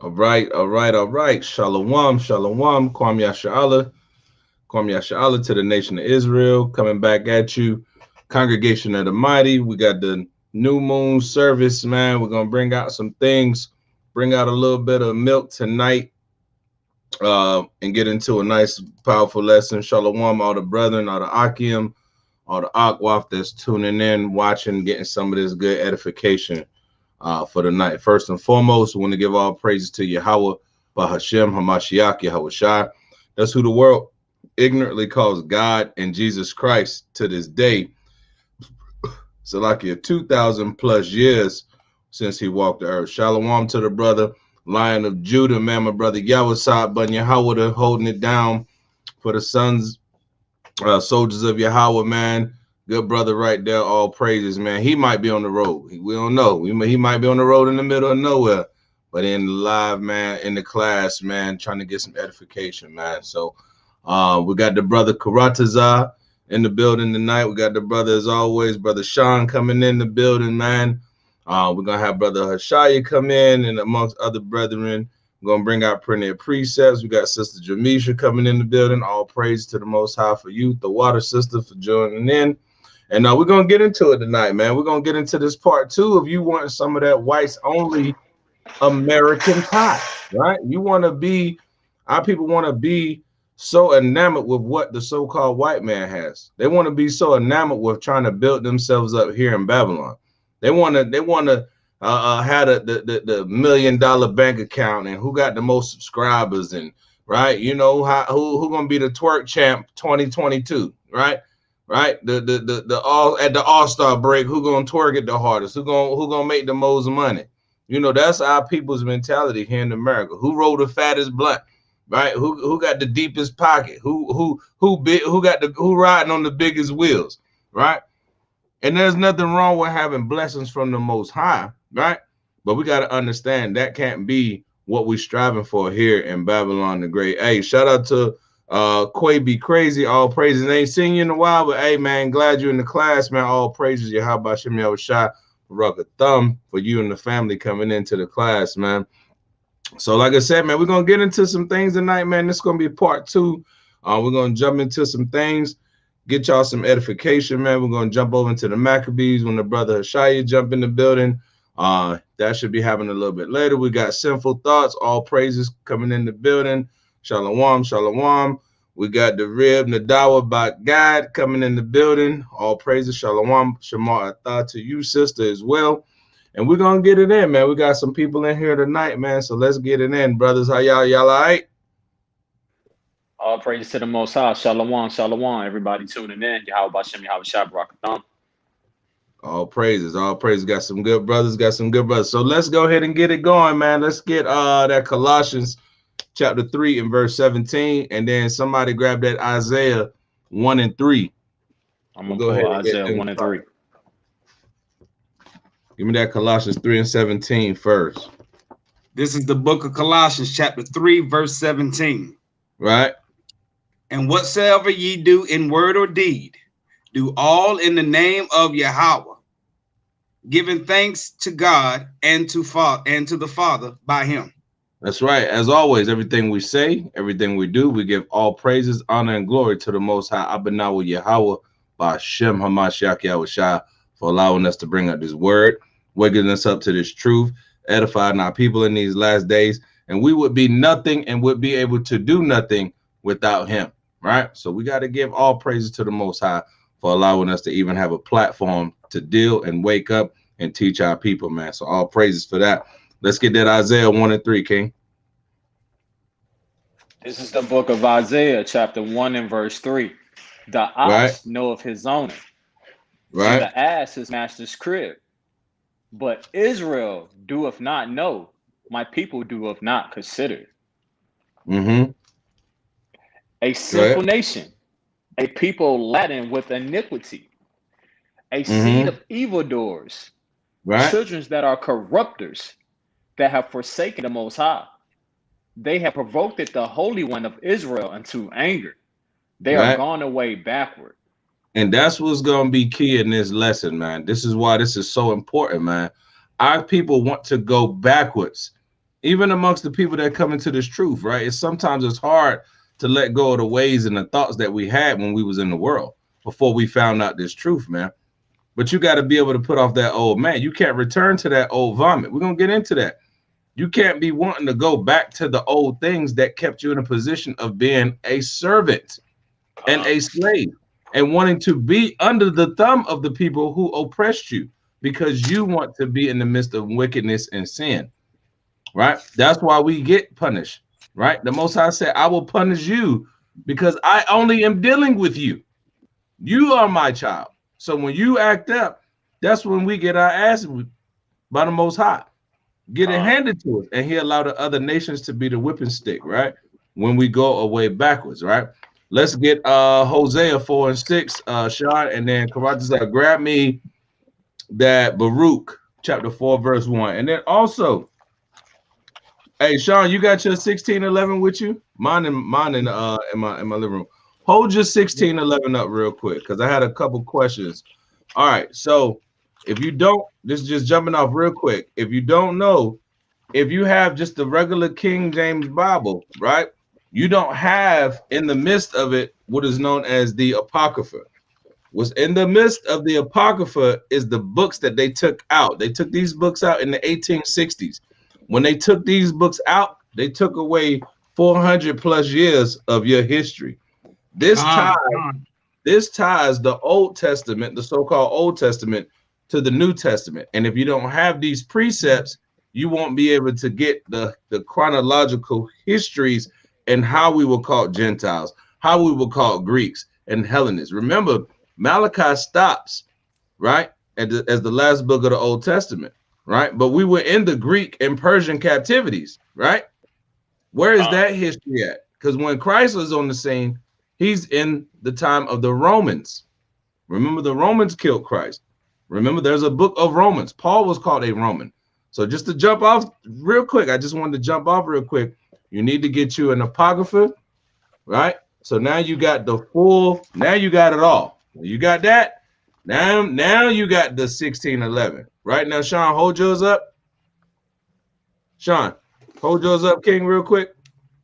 All right, all right, all right. Shalom, shalom. Kwam Yasha'Allah. Kwam Yasha'Allah to the nation of Israel. Coming back at you. Congregation of the Mighty. We got the new moon service, man. We're going to bring out some things. Bring out a little bit of milk tonight. And get into a nice, powerful lesson. Shalom, all the brethren, all the Akim, all the Akwaf that's tuning in, watching, getting some of this good edification for the night. First and foremost, we want to give all praises to Yahweh, Bahashem, Hamashiach, Yahawashi. That's who the world ignorantly calls God and Jesus Christ to this day. So like 2,000 plus years since he walked the earth. Shalom to the brother, Lion of Judah, man, my brother Yahawashi, but Yahweh holding it down for the sons, soldiers of Yahweh, man. Good brother right there, all praises, man. He might be on the road. We don't know. He might be on the road in the middle of nowhere, but in the live, man, in the class, man, trying to get some edification, man. So we got the brother Karataza in the building tonight. We got the brother, as always, brother Sean coming in the building, man. We're going to have brother Hashaya come in, and amongst other brethren, we're going to bring out plenty of precepts. We got sister Jamisha coming in the building. All praise to the Most High for you, the water sister, for joining in. And we're going to get into it tonight, man. We're going to get into this part two of you wanting some of that whites only American pie, right? You want to be, our people want to be so enamored with what the so-called white man has. They want to be so enamored with trying to build themselves up here in Babylon. They want to have the $1 million bank account and who got the most subscribers and right, you know, who gonna be the twerk champ 2022, right? Right, the all at the All-Star break, who gonna twerk it the hardest? Who gonna make the most money? You know, that's our people's mentality here in America. Who rolled the fattest blunt, right? Who got the deepest pocket? Who riding on the biggest wheels, right? And there's nothing wrong with having blessings from the Most High, right? But we got to understand that can't be what we're striving for here in Babylon the Great. Hey, shout out to Quay Be Crazy, all praises. Ain't seen you in a while, but hey, man, glad you're in the class, man. All praises. Yahawashi Yahawashi, rock a thumb for you and the family coming into the class, man. So, like I said, man, we're going to get into some things tonight, man. This is going to be part two. We're going to jump into some things, get y'all some edification, man. We're going to jump over into the Maccabees when the brother Hashaya jump in the building. That should be happening a little bit later. We got Sinful Thoughts, all praises coming in the building. Shalom, shalom. We got the Rib Nadawa by God coming in the building. All praises, shalom, shamar atah to you, sister, as well. And we're going to get it in, man. We got some people in here tonight, man. So let's get it in, brothers. How y'all? Y'all all right? All praise to the Most High. Shalom, shalom. Everybody tuning in. Yahawashi Yahawashi, rock a thumb. All praises, all praises. Got some good brothers, So let's go ahead and get it going, man. Let's get that Colossians chapter 3 and verse 17. And then somebody grab that Isaiah 1 and 3. I'm going to go ahead and Isaiah 1 and 3. Give me that Colossians 3 and 17 first. This is the book of Colossians chapter 3, verse 17. Right. And whatsoever ye do in word or deed, do all in the name of Yahweh, giving thanks to God and to the Father by him. That's right. As always, everything we say, everything we do, we give all praises, honor, and glory to the Most High Abanawa Yahweh by Shem Hamashiach Yahawashi for allowing us to bring up this word, waking us up to this truth, edifying our people in these last days. And we would be nothing and would be able to do nothing without him, right? So we got to give all praises to the Most High for allowing us to even have a platform to deal and wake up and teach our people, man. So all praises for that. Let's get that Isaiah 1 and 3, King. This is the book of Isaiah, chapter 1 and verse 3. The ox knoweth his owner, and the ass his master's crib. But Israel doeth not know, my people doeth not consider. Mm-hmm. A sinful nation, a people laden with iniquity, a seed of evildoers, children that are corrupters, that have forsaken the Most High. They have provoked the Holy One of Israel unto anger. They are gone away backward. And that's what's going to be key in this lesson, man. This is why this is so important, man. Our people want to go backwards even amongst the people that come into this truth, right? Sometimes it's hard to let go of the ways and the thoughts that we had when we was in the world before we found out this truth, man. But you got to be able to put off that old man. You can't return to that old vomit. We're going to get into that. You can't be wanting to go back to the old things that kept you in a position of being a servant and a slave and wanting to be under the thumb of the people who oppressed you because you want to be in the midst of wickedness and sin, right? That's why we get punished, right? The Most High said, I will punish you because I only am dealing with you. You are my child. So when you act up, that's when we get our ass by the Most High. Get it handed to us, and he allowed the other nations to be the whipping stick, right? When we go away backwards, right? Let's get Hosea 4 and 6, Sean, and then Karatazar, grab me that Baruch chapter 4 verse 1, and then also, hey Sean, you got your 16:11 with you? Mine in my living room. Hold your 16:11 up real quick because I had a couple questions. All right, so if you don't, this is just jumping off real quick. If you don't know, if you have just the regular King James Bible, right? You don't have in the midst of it what is known as the Apocrypha. What's in the midst of the Apocrypha is the books that they took out. They took these books out in the 1860s. When they took these books out, they took away 400 plus years of your history. This ties the Old Testament, the so-called Old Testament, to the New Testament. And if you don't have these precepts, you won't be able to get the chronological histories and how we were called Gentiles, how we were called Greeks and Hellenists. Remember, Malachi stops, right, as the last book of the Old Testament, right? But we were in the Greek and Persian captivities, right? Where is that history at? Because when Christ was on the scene, he's in the time of the Romans. Remember, the Romans killed Christ. Remember, there's a book of Romans. Paul was called a Roman. So just to jump off real quick, I just wanted to jump off real quick. You need to get you an Apocrypha, right? So now you got the full, now you got it all. You got that. Now you got the 16:11. Right now, Sean, hold yours up. Sean, hold yours up, King, real quick.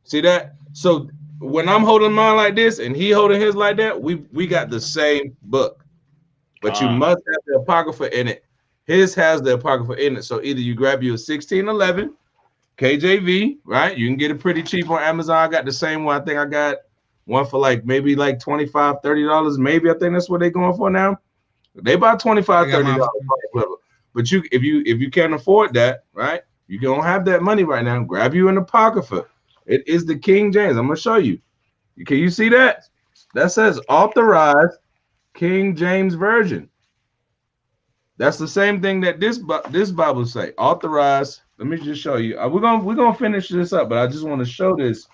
See that? So when I'm holding mine like this and he holding his like that, we got the same book. But you must have the Apocrypha in it. His has the Apocrypha in it. So either you grab you a 16:11 KJV, right? You can get it pretty cheap on Amazon. I got the same one. I think I got one for like maybe like $25, $30. Maybe I think that's what they're going for now. They about $25, $30. But if you can't afford that, right? You don't have that money right now. Grab you an Apocrypha. It is the King James. I'm gonna show you. Can you see that? That says authorized King James Version. That's the same thing that this Bible say. Authorized. Let me just show you. We're gonna finish this up, but I just want to show this.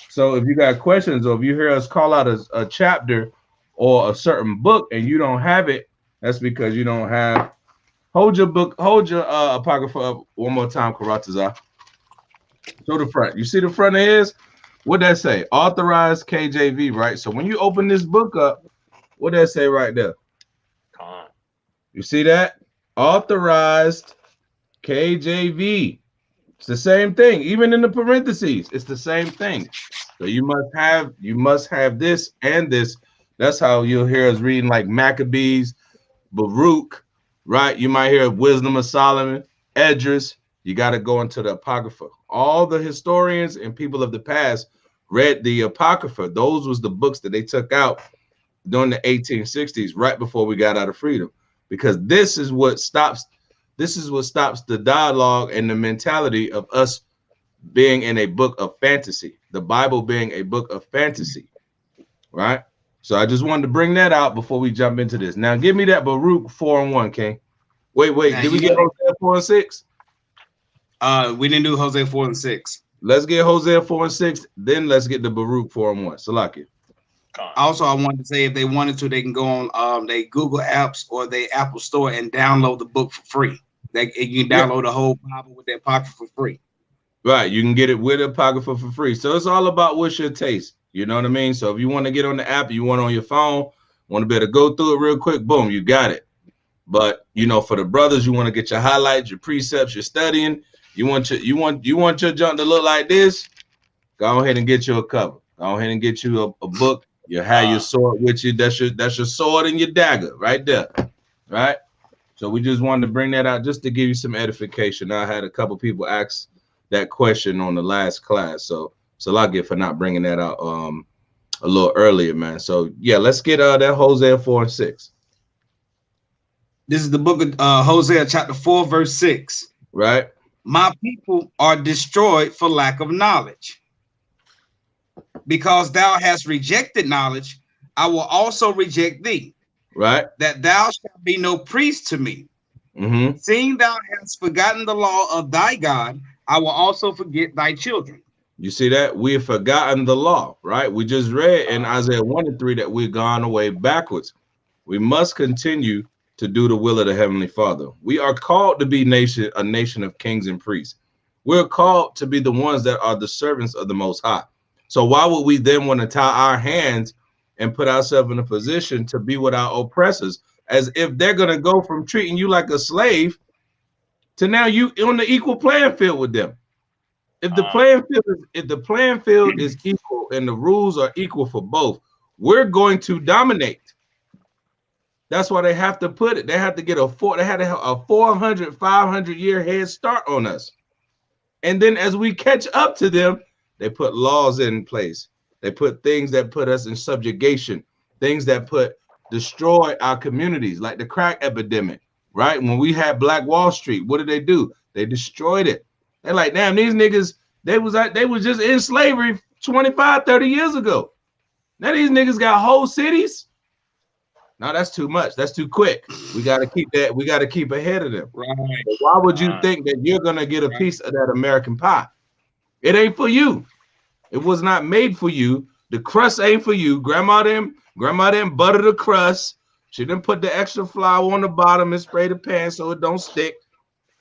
So if you got questions or if you hear us call out a chapter or a certain book and you don't have it, that's because you don't have. Hold your book. Hold your Apocrypha up one more time, Karatazar. Show the front. You see the front of his? What that say? Authorized KJV, right? So when you open this book up, what that say right there? You see that? Authorized KJV. It's the same thing. Even in the parentheses, it's the same thing. So you must have this and this. That's how you'll hear us reading like Maccabees, Baruch, right? You might hear Wisdom of Solomon, Esdras. You got to go into the Apocrypha. All the historians and people of the past read the Apocrypha. Those was the books that they took out during the 1860s, right before we got out of freedom. Because this is what stops the dialogue and the mentality of us being in a book of fantasy, the Bible being a book of fantasy, right? So I just wanted to bring that out before we jump into this. Now give me that Baruch 4 and 1, King. Wait, now, did we get Hosea 4 and 6? We didn't do Hosea 4 and 6. Let's get Hosea 4 and 6, then let's get the Baruch 4 and 1. Salakia. Also, I wanted to say if they wanted to, they can go on they Google Apps or the Apple Store and download the book for free. You can download the whole Bible with the Apocrypha for free. Right, you can get it with Apocrypha for free. So it's all about what's your taste. You know what I mean? So if you want to get on the app, you want it on your phone, want to be able to go through it real quick, boom, you got it. But, you know, for the brothers, you want to get your highlights, your precepts, your studying, You want your junk to look like this? Go ahead and get you a cover. Go ahead and get you a book. You have your sword with you. That's your sword and your dagger right there, right? So we just wanted to bring that out just to give you some edification. I had a couple people ask that question on the last class, so I get for not bringing that out a little earlier, man. So yeah, let's get that Hosea 4 and 6. This is the book of Hosea chapter 4 verse 6. Right. My people are destroyed for lack of knowledge. Because thou hast rejected knowledge, I will also reject thee. Right. That thou shalt be no priest to me. Mm-hmm. Seeing thou hast forgotten the law of thy God, I will also forget thy children. You see that? We have forgotten the law, right? We just read in Isaiah 1 and 3 that we've gone away backwards. We must continue to do the will of the Heavenly Father. We are called to be a nation of kings and priests. We're called to be the ones that are the servants of the Most High. So why would we then want to tie our hands and put ourselves in a position to be with our oppressors, as if they're going to go from treating you like a slave to now you on the equal playing field with them? If the playing field is equal and the rules are equal for both, we're going to dominate. That's why they have to put it. They have to get a 400, 500 year head start on us. And then as we catch up to them, they put laws in place. They put things that put us in subjugation, things that destroy our communities, like the crack epidemic, right? When we had Black Wall Street, what did they do? They destroyed it. They're like, damn, these niggas, they was just in slavery 25, 30 years ago. Now these niggas got whole cities. No, that's too much. That's too quick. We got to keep that. We got to keep ahead of them. Right. But why would you think that you're going to get a piece of that American pie? It ain't for you. It was not made for you. The crust ain't for you. Grandma didn't butter the crust. She didn't put the extra flour on the bottom and spray the pan so it don't stick.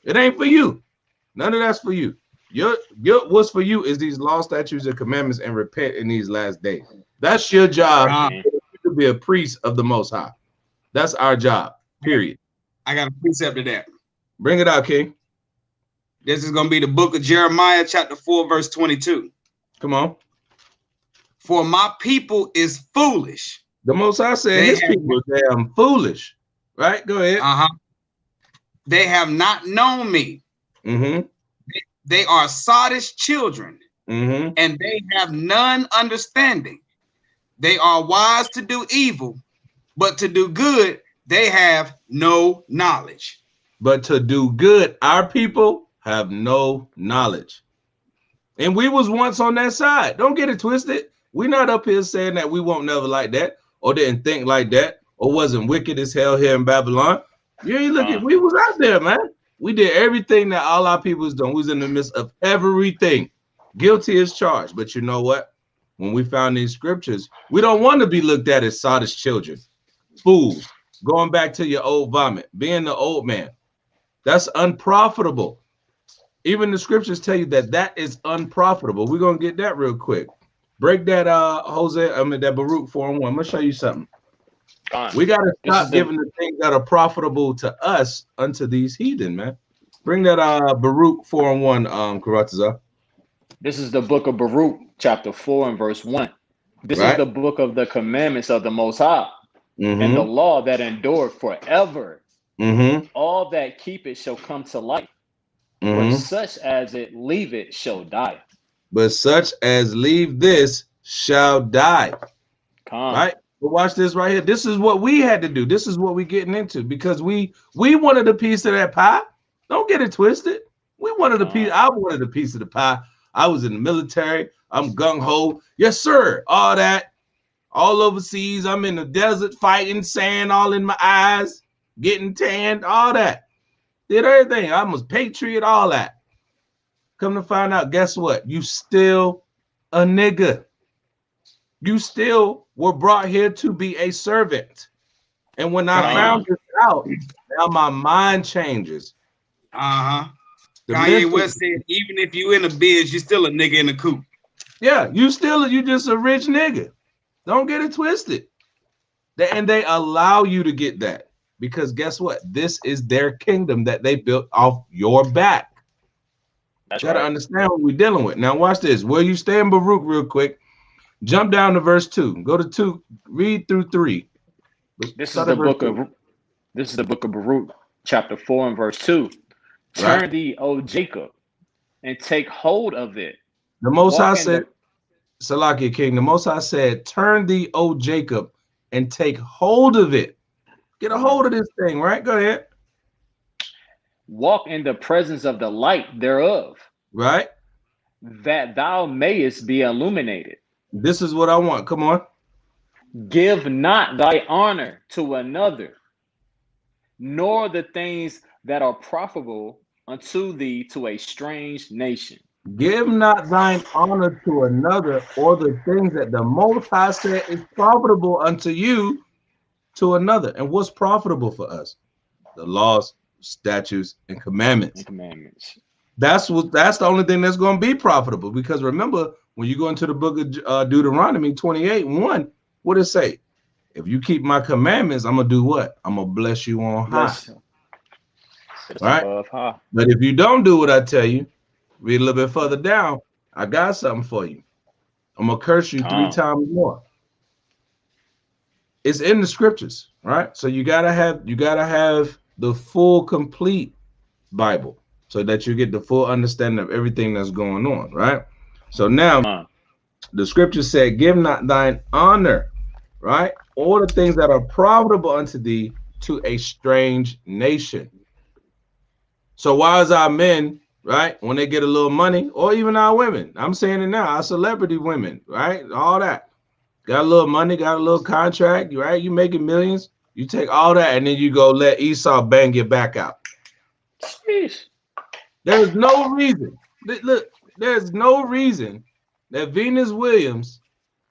It ain't for you. None of that's for you. What's for you is these law, statutes, and commandments, and repent in these last days. That's your job. To be a priest of the Most High. That's our job, period. I got a precept to that. Bring it out, King. This is going to be the book of Jeremiah, chapter 4, verse 22. Come on. For my people is foolish. The Most High said his people are damn foolish. Right? Go ahead. They have not known me. Mm-hmm. They are sottish children, mm-hmm. and they have none understanding. They are wise to do evil, but to do good, they have no knowledge. But to do good, our people have no knowledge. And we was once on that side. Don't get it twisted. We're not up here saying that we won't never like that, or didn't think like that, or wasn't wicked as hell here in Babylon. You ain't looking, we was out there, man. We did everything that all our people was doing. We was in the midst of everything. Guilty as charged. But you know what? When we found these scriptures, we don't want to be looked at as sottish children, fools, going back to your old vomit, being the old man. That's unprofitable. Even the scriptures tell you that is unprofitable. We're going to get that real quick. Break that that Baruch 4 and 1. I'm going to show you something. We got to stop giving the things that are profitable to us unto these heathen, man. Bring that Baruch 4 and 1, Karatazar. This is the book of Baruch, chapter 4 and verse 1. This is the book of the commandments of the Most High, and the law that endureth forever. All that keep it shall come to life, but such as it leave it shall die. But such as leave this shall die. Right? But watch this right here. This is what we had to do. This is what we're getting into, because we wanted a piece of that pie. Don't get it twisted. We wanted a piece. I wanted a piece of the pie. I was in the military. I'm gung-ho. Yes, sir. All that. All overseas. I'm in the desert fighting, sand all in my eyes, getting tanned, all that. Did everything. I was patriot, all that. Come to find out, guess what? You still a nigga. You still were brought here to be a servant. And when I found this out, now my mind changes. Kanye West said, even if you in a biz, you're still a nigga in a coop. Yeah, you just a rich nigga. Don't get it twisted. And they allow you to get that, because guess what? This is their kingdom that they built off your back. That's Got to right. understand what we're dealing with. Now watch this. Where you stay in Baruch real quick. Jump down to verse 2. Go to 2. Read through 3. This is the book of Baruch, chapter 4 and verse 2. Turn thee, O Jacob, and take hold of it. The Most High said, Salakia King, the Most High said, turn thee, O Jacob, and take hold of it. Get a hold of this thing, right? Go ahead. Walk in the presence of the light thereof. Right. That thou mayest be illuminated. This is what I want. Come on. Give not thy honor to another, nor the things that are profitable unto thee to a strange nation. Give not thine honor to another, or the things that the Most High said is profitable unto you to another. And what's profitable for us? The laws, statutes, and commandments. That's the only thing that's going to be profitable. Because remember, when you go into the book of Deuteronomy 28:1, what does it say? If you keep my commandments, I'm gonna do what? I'm gonna bless you on high. Right? But if you don't do what I tell you, read a little bit further down, I got something for you. I'm gonna curse you 3 times more. It's in the scriptures, right? So you gotta have the full, complete Bible so that you get the full understanding of everything that's going on, right? So now the scripture said, give not thine honor, right? All the things that are profitable unto thee to a strange nation. So why is our men, right, when they get a little money, or even our women, I'm saying it now, our celebrity women, right, all that, got a little money, got a little contract, right, you making millions, you take all that and then you go let Esau bang your back out. Jeez. There's no reason, look, there's no reason that Venus Williams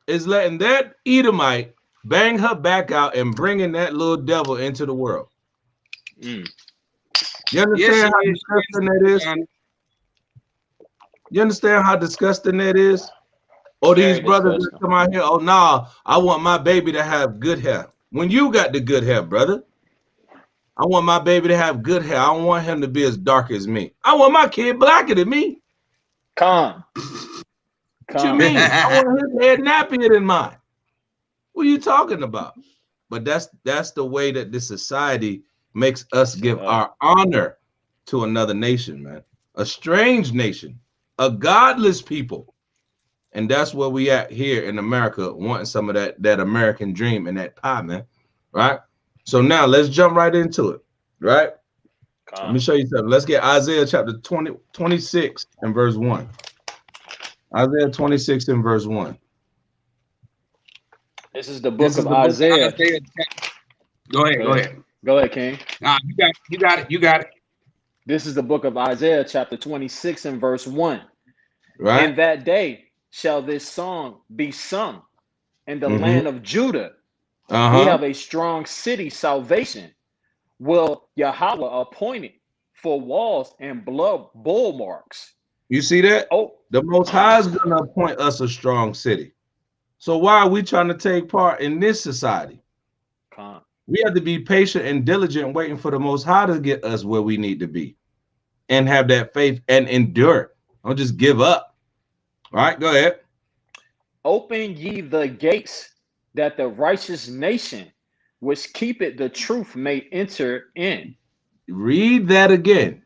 is letting that Edomite bang her back out and bringing that little devil into the world. You understand how disgusting that is? You understand how disgusting that is? Or these brothers that come out here, oh, nah, I want my baby to have good hair. When you got the good hair, brother, I want my baby to have good hair. I don't want him to be as dark as me. I want my kid blacker than me. What you mean? I want his head nappier than mine. What are you talking about? But that's the way that this society makes us give our honor to another nation, man. A strange nation, a godless people. And that's where we at here in America, wanting some of that American dream and that pie, man. Right? So now let's jump right into it. Right? Let me show you something. Let's get Isaiah chapter 26 and verse 1. Isaiah 26 and verse 1. This is the book of Isaiah. Go ahead. Go ahead, King. You got it. This is the book of Isaiah, chapter 26 and verse 1. Right. In that day shall this song be sung in the land of Judah. We have a strong city, salvation. Will Yahweh appointed for walls and bull marks. You see that? Oh, the Most High is going to appoint us a strong city. So why are we trying to take part in this society? We have to be patient and diligent, waiting for the Most High to get us where we need to be, and have that faith and endure. Don't just give up. All right, go ahead. Open ye the gates, that the righteous nation, which keepeth the truth, may enter in. Read that again.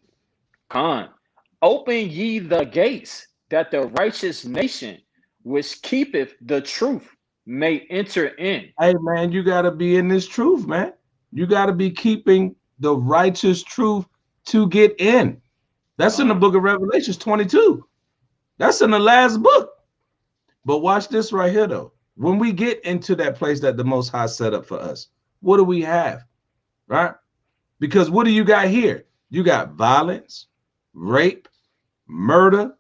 Open ye the gates, that the righteous nation, which keepeth the truth, may enter in. Hey, man, you got to be in this truth, man. You got to be keeping the righteous truth to get in. That's in the book of Revelation 22. That's in the last book. But watch this right here, though. When we get into that place that the Most High set up for us, what do we have? Right? Because what do you got here? You got violence, rape, murder,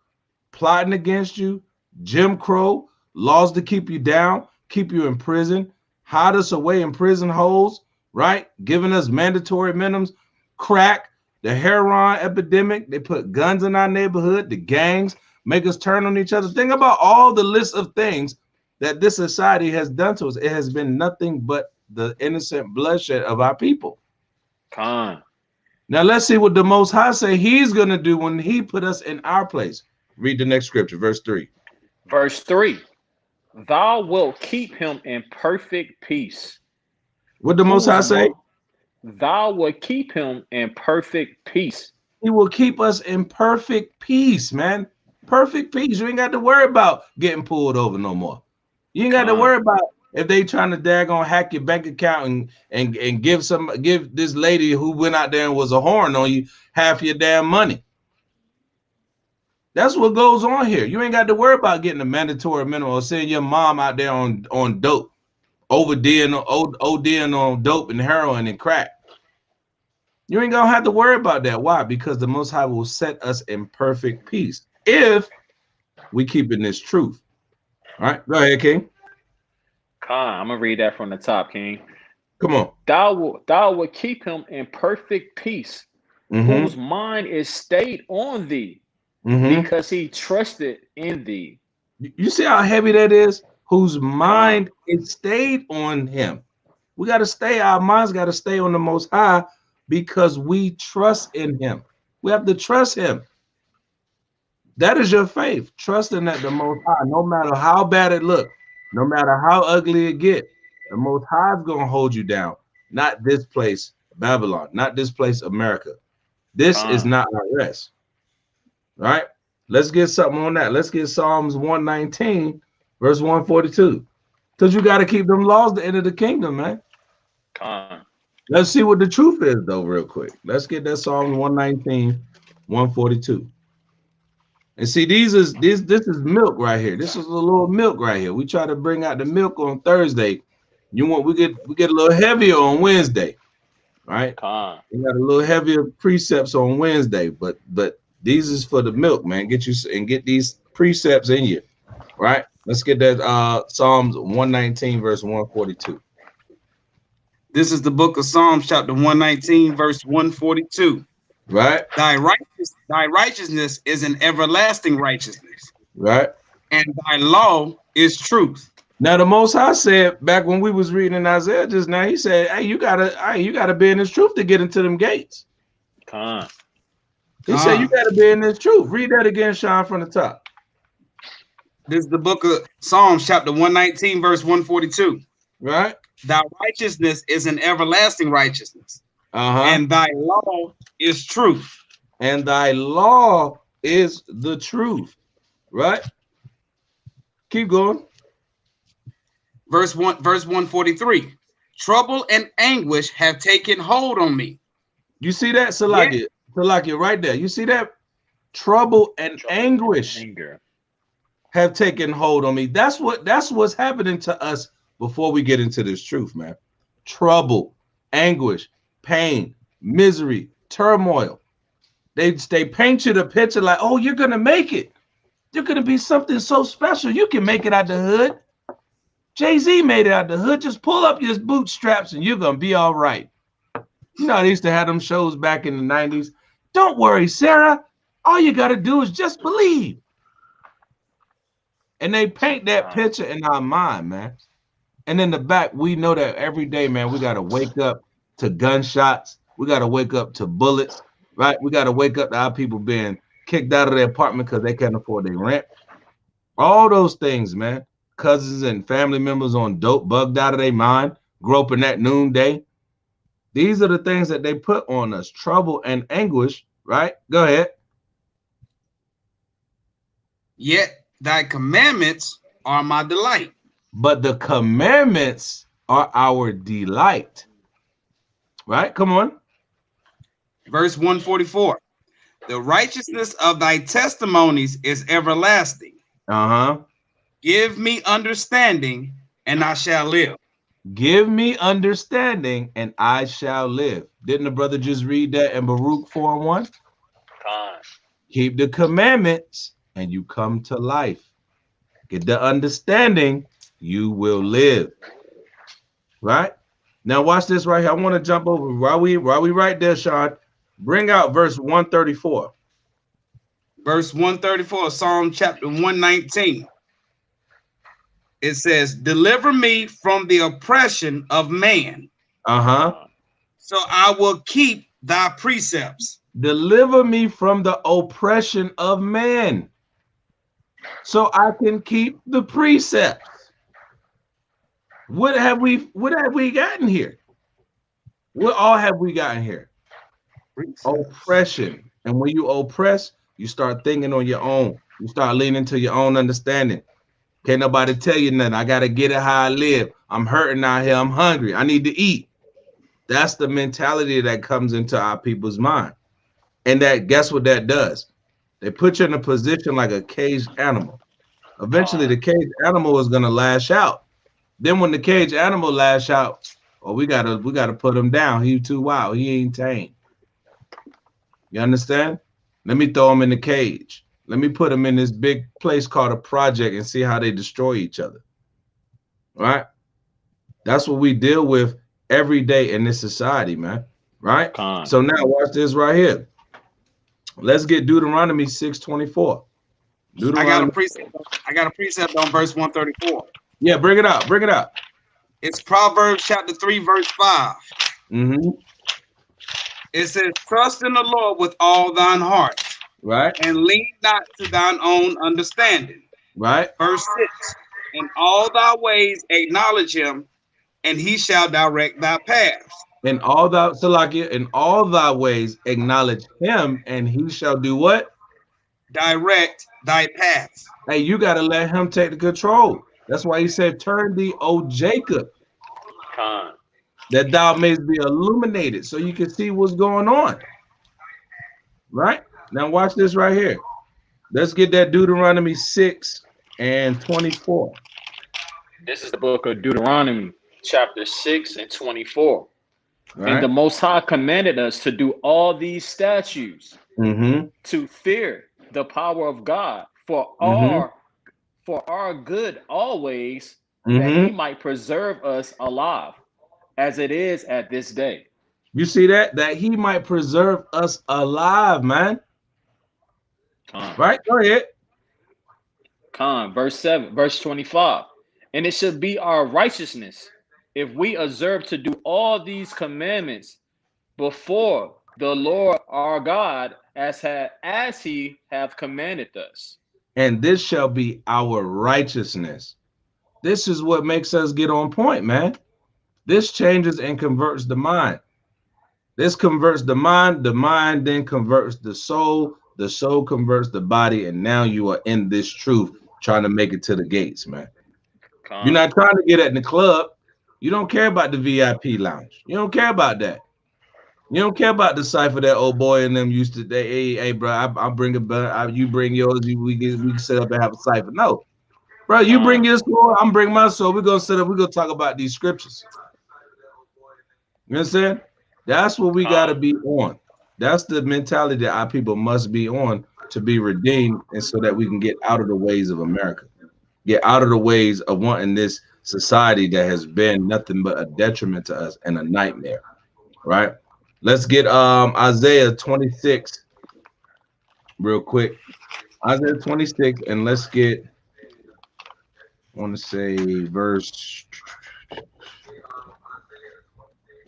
plotting against you, Jim Crow, laws to keep you down, keep you in prison, hide us away in prison holes, right? Giving us mandatory minimums, crack, the heroin epidemic. They put guns in our neighborhood, the gangs make us turn on each other. Think about all the list of things that this society has done to us. It has been nothing but the innocent bloodshed of our people. Now let's see what the Most High say he's going to do when he put us in our place. Read the next scripture, verse 3. Verse 3. Thou wilt keep him in perfect peace. What the Most High say? Thou wilt keep him in perfect peace. He will keep us in perfect peace, man. Perfect peace. You ain't got to worry about getting pulled over no more. You ain't got to worry about if they trying to daggone hack your bank account and give this lady who went out there and was a whoring on you half your damn money. That's what goes on here. You ain't got to worry about getting a mandatory minimum or sending your mom out there on dope, ODing on dope and heroin and crack. You ain't gonna have to worry about that. Why? Because the Most High will set us in perfect peace if we keep in this truth. All right, go ahead, King. I'm gonna read that from the top, King. Come on. Thou will keep him in perfect peace, whose mind is stayed on thee, because he trusted in thee. You see how heavy that is? Whose mind is stayed on him. We got to stay, our minds got to stay on the Most High because we trust in him. We have to trust him. That is your faith, trusting that the Most High, no matter how bad it looks, no matter how ugly it gets, the Most High is going to hold you down. Not this place, Babylon, not this place, America. This is not our rest. Right? Let's get something on that. Let's get Psalms 119, verse 142. Because you got to keep them laws to enter the kingdom, man. Let's see what the truth is, though, real quick. Let's get that Psalms 119, 142. And see, this is milk right here. This is a little milk right here. We try to bring out the milk on Thursday. We get a little heavier on Wednesday, right? We got a little heavier precepts on Wednesday, but these is for the milk, man. Get these precepts in you, right? Let's get that Psalms 119, verse 142. This is the book of Psalms, chapter 119, verse 142. Right. Thy righteousness is an everlasting righteousness. Right. And thy law is truth. Now the Most High said back when we was reading in Isaiah just now, he said, hey, you gotta be in this truth to get into them gates. He said you gotta be in this truth. Read that again, Sean, from the top. This is the book of Psalms, chapter 119, verse 142. Right. Thy righteousness is an everlasting righteousness. And thy law is truth. And thy law is the truth. Right? Keep going. Verse 143. Trouble and anguish have taken hold on me. You see that, Salakia? Salakia, right there. You see that? Trouble and anguish have taken hold on me. That's what's happening to us before we get into this truth, man. Trouble, anguish, pain, misery, turmoil. They paint you the picture like, oh, you're gonna make it. You're gonna be something so special. You can make it out the hood. Jay-Z made it out the hood. Just pull up your bootstraps and you're gonna be all right. You know, they used to have them shows back in the 90s. Don't worry, Sarah. All you gotta do is just believe. And they paint that picture in our mind, man. And in the back, we know that every day, man, we got to wake up to gunshots. We got to wake up to bullets, right? We got to wake up to our people being kicked out of their apartment because they can't afford their rent. All those things, man. Cousins and family members on dope, bugged out of their mind, groping at noonday. These are the things that they put on us. Trouble and anguish, right? Go ahead. Yet thy commandments are my delight. But the commandments are our delight. Right? Come on. Verse 144. The righteousness of thy testimonies is everlasting. Give me understanding, and I shall live. Give me understanding, and I shall live. Didn't the brother just read that in Baruch 4:1? Keep the commandments, and you come to life. Get the understanding, you will live. Right? Now watch this right here. I want to jump over while we right there, Sean. Bring out verse 134. Verse 134, Psalm chapter 119. It says, deliver me from the oppression of man. So I will keep thy precepts. Deliver me from the oppression of man, so I can keep the precepts. What have we gotten here? What all have we gotten here? Precepts. Oppression. And when you oppress, you start thinking on your own. You start leaning to your own understanding. Can't nobody tell you nothing. I gotta get it how I live. I'm hurting out here. I'm hungry. I need to eat. That's the mentality that comes into our people's mind. And that, guess what that does? They put you in a position like a caged animal. Eventually, the caged animal is gonna lash out. Then when the caged animal lash out, oh, we gotta put him down. He too wild. He ain't tame. You understand? Let me throw him in the cage. Let me put him in this big place called a project and see how they destroy each other. Right? That's what we deal with every day in this society, man. Right? So now watch this right here. Let's get Deuteronomy 6:24. I got a precept on verse 134. Yeah, bring it up. Bring it up. It's Proverbs chapter 3, verse 5. Mm-hmm. It says, trust in the Lord with all thine heart. Right. And lean not to thine own understanding. Right. Verse 6. In all thy ways acknowledge him, and he shall direct thy paths. In all thy, Salakia, in all thy ways acknowledge him, and he shall do what? Direct thy paths. Hey, you got to let him take the control. That's why he said, turn thee, O Jacob, that thou mayst be illuminated, so you can see what's going on. Right? Now watch this right here. Let's get that Deuteronomy 6:24. This is the book of Deuteronomy, chapter 6 and 24. Right. And the Most High commanded us to do all these statutes, to fear the power of God for our good always, that he might preserve us alive, as it is at this day. You see that? That he might preserve us alive, man. Right? Go ahead. Verse 7, verse 25. And it should be our righteousness if we observe to do all these commandments before the Lord our God, as he hath commanded us. And this shall be our righteousness. This is what makes us get on point, man. This changes and converts the mind. This converts the mind then converts the soul converts the body, and now you are in this truth, trying to make it to the gates, man. You're not trying to get at the club. You don't care about the VIP lounge. You don't care about that. You don't care about the cipher that old boy and them used to. Hey, bro, I'll bring it, you bring yours. We can set up and have a cipher. No, bro, you bring your soul. I'm bringing my soul. We're gonna set up. We're gonna talk about these scriptures. You understand? That's what we gotta be on. That's the mentality that our people must be on to be redeemed, and so that we can get out of the ways of America, get out of the ways of wanting this society that has been nothing but a detriment to us and a nightmare. Right? Let's get Isaiah 26 real quick. Isaiah 26, and let's get, I want to say verse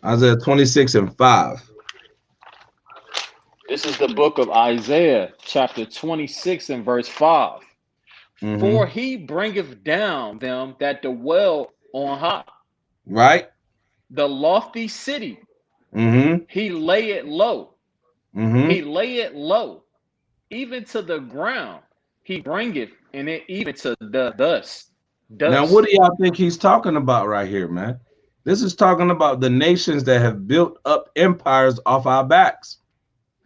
Isaiah 26:5. This is the book of Isaiah, chapter 26 and verse 5. For he bringeth down them that dwell on high. Right. The lofty city. He lay it low. He lay it low, even to the ground. He bringeth in it even to the dust. Now, what do y'all think he's talking about right here, man? This is talking about the nations that have built up empires off our backs.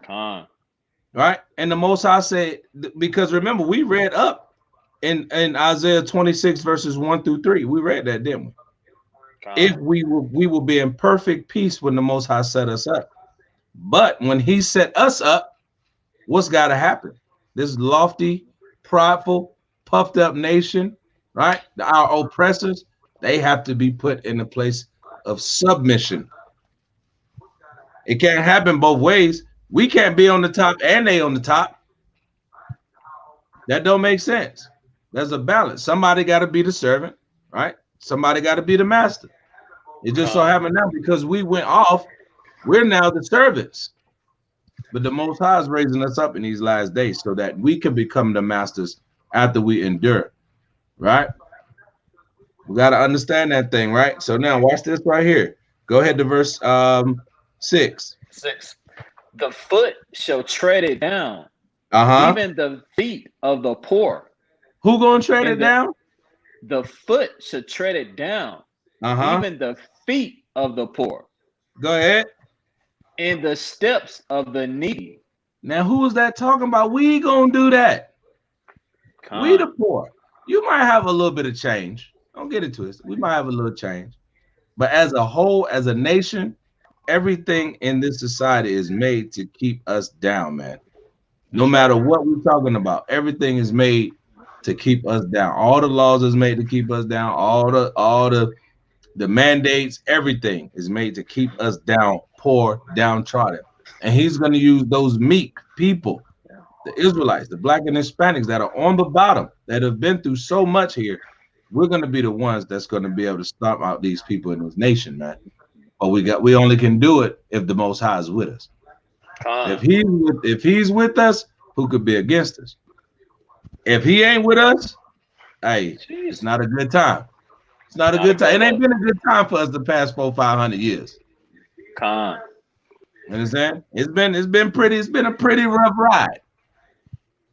Right? And the Most High said, because remember, we read up in Isaiah 26 verses 1-3. We read that, didn't we? If we will be in perfect peace when the Most High set us up. But when he set us up, what's got to happen? This lofty, prideful, puffed up nation, right? Our oppressors, they have to be put in a place of submission. It can't happen both ways. We can't be on the top and they on the top. That don't make sense. There's a balance. Somebody got to be the servant, right? Somebody got to be the master. It just so happened now because we went off, we're now the servants. But the Most High is raising us up in these last days so that we can become the masters after we endure, right? We got to understand that thing, right? So now watch this right here. Go ahead to verse 6. 6. The foot shall tread it down, even the feet of the poor. Who gonna tread it down? The foot should tread it down, even the feet of the poor. Go ahead. And the steps of the needy. Now, who is that talking about? We gonna do that. We the poor. You might have a little bit of change. Don't get it twisted. We might have a little change. But as a whole, as a nation, everything in this society is made to keep us down, man. No matter what we're talking about, everything is made to keep us down. All the laws is made to keep us down. All the mandates, everything is made to keep us down, poor, downtrodden. And he's going to use those meek people, the Israelites, the Black and Hispanics that are on the bottom, that have been through so much here. We're going to be the ones that's going to be able to stomp out these people in this nation, man. But we only can do it if the Most High is with us. If he's with us, who could be against us? If he ain't with us, hey, it's not a good time. It's not a good time. It ain't been a good time for us the past 400-500 years. You understand? It's been a pretty rough ride.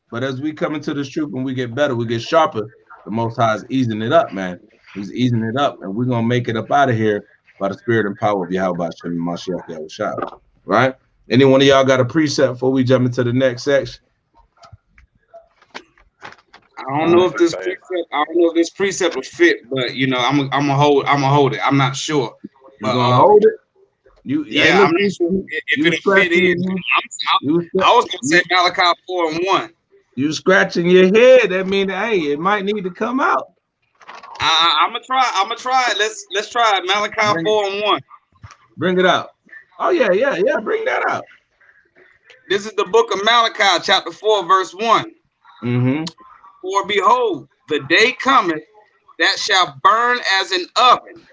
But as we come into this truth and we get better, we get sharper, the Most High is easing it up, man. He's easing it up, and we're gonna make it up out of here by the spirit and power of Yahawashi, right? Any one of y'all got a precept before we jump into the next section? I don't know if this precept will fit, but you know, I'm gonna hold it. I'm not sure. You gonna hold it? I'm not sure if it'll fit in. I was gonna say Malachi 4:1. You scratching your head? That means, hey, it might need to come out. I'm gonna try it. Let's try it. Malachi 4:1. Bring it out. Oh yeah. Bring that out. This is the book of Malachi, chapter 4, verse 1. For behold, the day cometh that shall burn as an oven,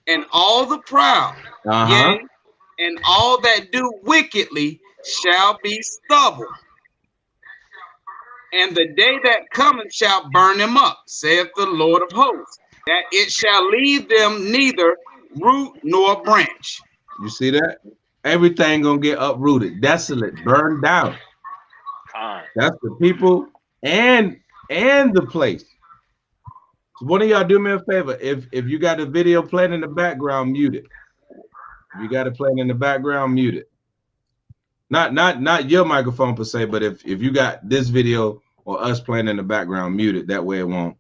and all the proud, yea, and all that do wickedly shall be stubble. And the day that cometh shall burn them up, saith the Lord of hosts, that it shall leave them neither root nor branch. You see that? Everything gonna get uprooted, desolate, burned down. That's the people and the place. So one of y'all do me a favor. If you got a video playing in the background, mute it. If you got it playing in the background, mute it. Not your microphone per se, but if you got this video or us playing in the background, mute it. That way it won't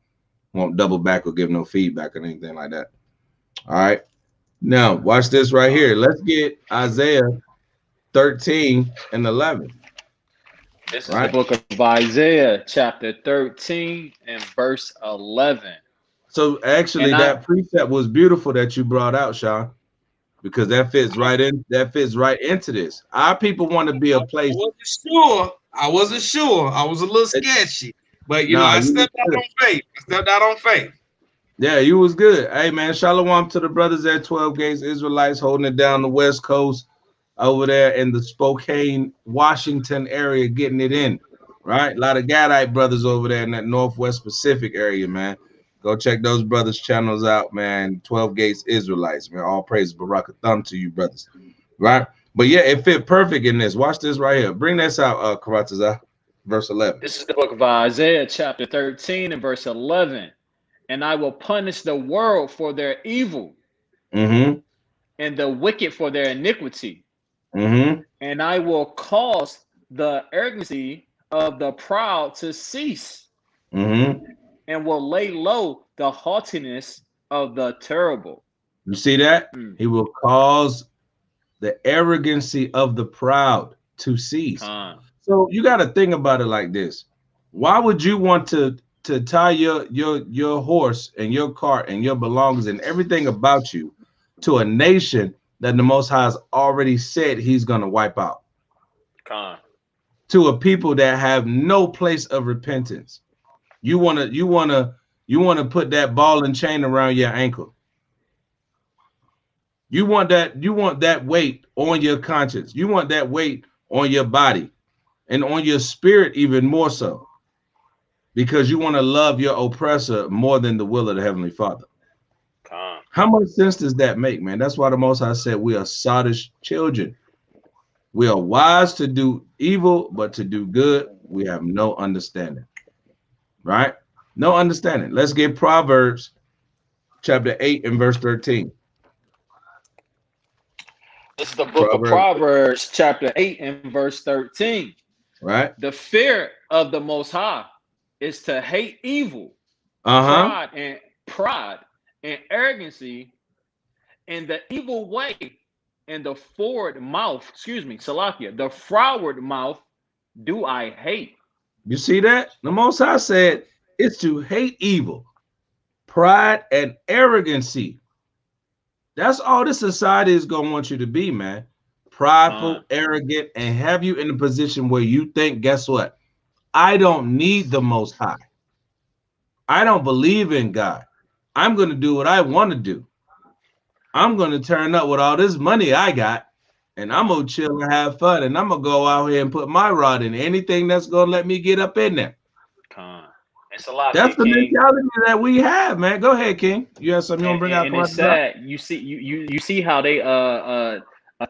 double back or give no feedback or anything like that. All right. Now watch this right here. Let's get Isaiah 13:11. This is the book of Isaiah, chapter 13 and verse 11. So actually, that precept was beautiful that you brought out, Sean, because that fits right in. That fits right into this. Our people want to be a place. I wasn't sure. I was a little sketchy, but you know, I stepped out on faith. Yeah, you was good. Hey man, shalom to the brothers at 12 Gates Israelites holding it down the West Coast over there in the Spokane, Washington area, getting it in, right? A lot of Gadite brothers over there in that Northwest Pacific area, man. Go check those brothers' channels out, man. 12 Gates Israelites, man. All praise Baraka Thumb to you, brothers, right? But yeah, it fit perfect in this. Watch this right here. Bring this out, Karataza, verse 11. This is the book of Isaiah, chapter 13 and verse 11. And I will punish the world for their evil, and the wicked for their iniquity. And I will cause the arrogancy of the proud to cease, and will lay low the haughtiness of the terrible. You see that? He will cause the arrogancy of the proud to cease. So you got to think about it like this. Why would you want to tie your horse and your cart and your belongings and everything about you to a nation that the Most High has already said he's going to wipe out? To a people that have no place of repentance. You want to put that ball and chain around your ankle. You want that weight on your conscience. You want that weight on your body and on your spirit even more so, because you want to love your oppressor more than the will of the Heavenly Father. How much sense does that make, man? That's why the Most High said we are sottish children. We are wise to do evil, but to do good, we have no understanding. Right? No understanding. Let's get Proverbs chapter 8 and verse 13. This is the book of Proverbs chapter 8 and verse 13. Right? The fear of the Most High is to hate evil, pride and arrogancy, and the evil way, and the forward mouth, Salakia, the froward mouth do I hate. You see that? The Most High said it's to hate evil, pride, and arrogancy. That's all this society is going to want you to be, man. Prideful, arrogant, and have you in a position where you think, guess what? I don't need the Most High. I don't believe in God. I'm going to do what I want to do. I'm going to turn up with all this money I got, and I'm going to chill and have fun, and I'm going to go out here and put my rod in anything that's going to let me get up in there. It's a lot. That's the mentality that we have, man. Go ahead, King. You have something you want to bring out? And it's sad. You see how they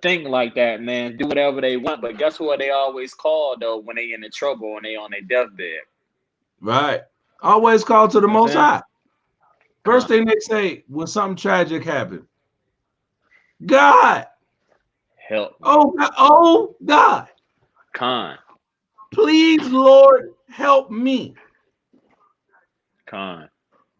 think like that, man. Do whatever they want, but guess what they always call though when they in the trouble and they on their deathbed? Right. Always call to the Most High. First thing they say when something tragic happens, God, help. Oh God. Please, Lord, help me. But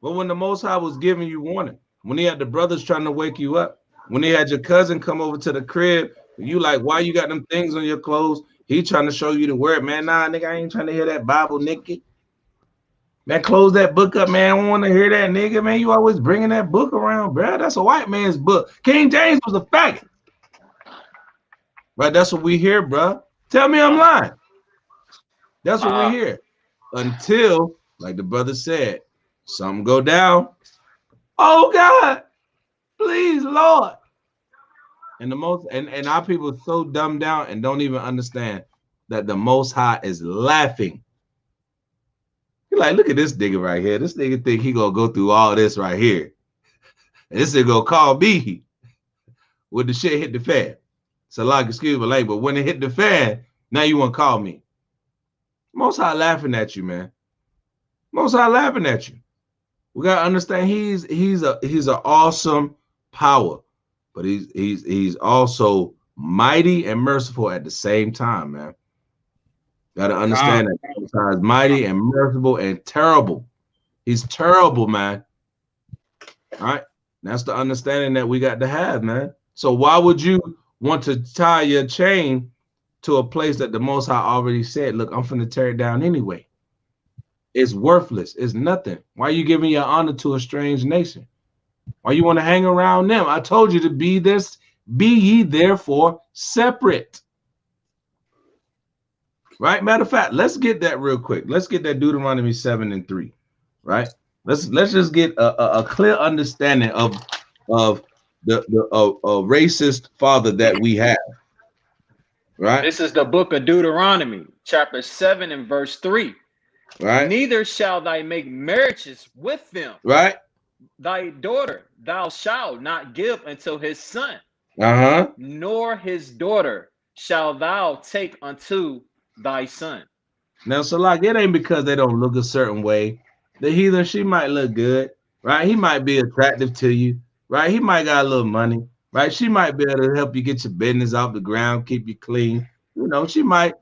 when the Most High was giving you warning, when he had the brothers trying to wake you up, when he had your cousin come over to the crib, you like, why you got them things on your clothes? He trying to show you the word, man. Nah, nigga, I ain't trying to hear that Bible, nigga. Man, close that book up, man. I don't want to hear that, nigga. Man, you always bringing that book around, bro. That's a white man's book. King James was a faggot. Right, that's what we hear, bro. Tell me I'm lying. That's what we hear. Until, like the brother said, something go down. Oh God, please, Lord. And and our people are so dumbed down and don't even understand that the Most High is laughing. You're like, look at this nigga right here. This nigga think he gonna go through all this right here. And this nigga gonna call me when the shit hit the fan. So like, excuse me, like, but when it hit the fan, now you wanna call me. Most High laughing at you, man. Most High laughing at you. We gotta understand he's an awesome power, but he's also mighty and merciful at the same time, man. Gotta understand that Most High is mighty and merciful and terrible. He's terrible, man. All right, that's the understanding that we got to have, man. So why would you want to tie your chain to a place that the Most High already said, look, I'm finna tear it down anyway? It's worthless. It's nothing. Why are you giving your honor to a strange nation? Why you want to hang around them? I told you to be this, be ye therefore separate. Right? Matter of fact, let's get that real quick. Let's get that Deuteronomy 7 and 3. Right? Let's just get a clear understanding of the racist father that we have. Right? This is the book of Deuteronomy, chapter 7 and verse 3. Right. Neither shall thou make marriages with them. Right. Thy daughter thou shalt not give unto his son. Nor his daughter shall thou take unto thy son. Now, so like, it ain't because they don't look a certain way. The heathen, she might look good, right? He might be attractive to you, right? He might got a little money, right? She might be able to help you get your business off the ground, keep you clean. You know, she might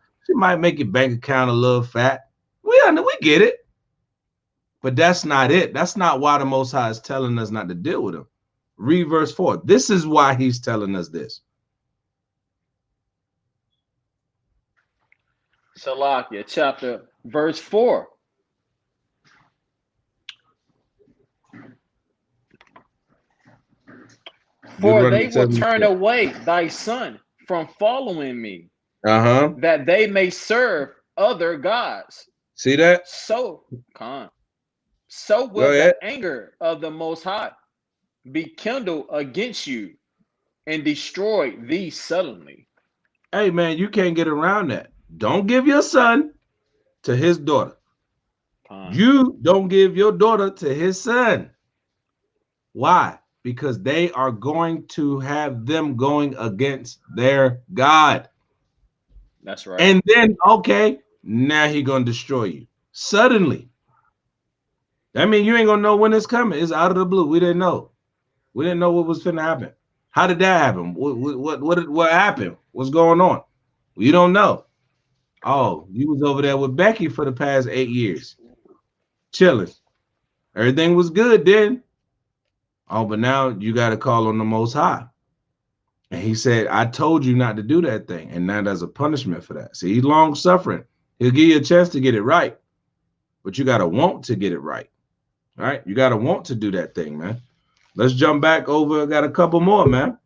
make your bank account a little fat. We get it. But that's not it. That's not why the Most High is telling us not to deal with him. Read verse 4. This is why he's telling us this. Salakia, chapter verse 4. For they will turn away thy son from following me, that they may serve other gods. See that? So will the anger of the Most High be kindled against you, and destroy thee suddenly. Hey, man, you can't get around that. Don't give your son to his daughter. You don't give your daughter to his son. Why? Because they are going to have them going against their God. That's right. And then, okay, now he gonna destroy you suddenly. I mean, you ain't gonna know when it's coming. It's out of the blue. We didn't know. We didn't know what was finna happen. How did that happen? What happened? What's going on? You don't know. Oh, you was over there with Becky for the past 8 years, chilling. Everything was good then. Oh, but now you got to call on the Most High. And he said, I told you not to do that thing. And now there's a punishment for that. See, he's long suffering. He'll give you a chance to get it right. But you got to want to get it right. All right? You got to want to do that thing, man. Let's jump back over. Got a couple more, man.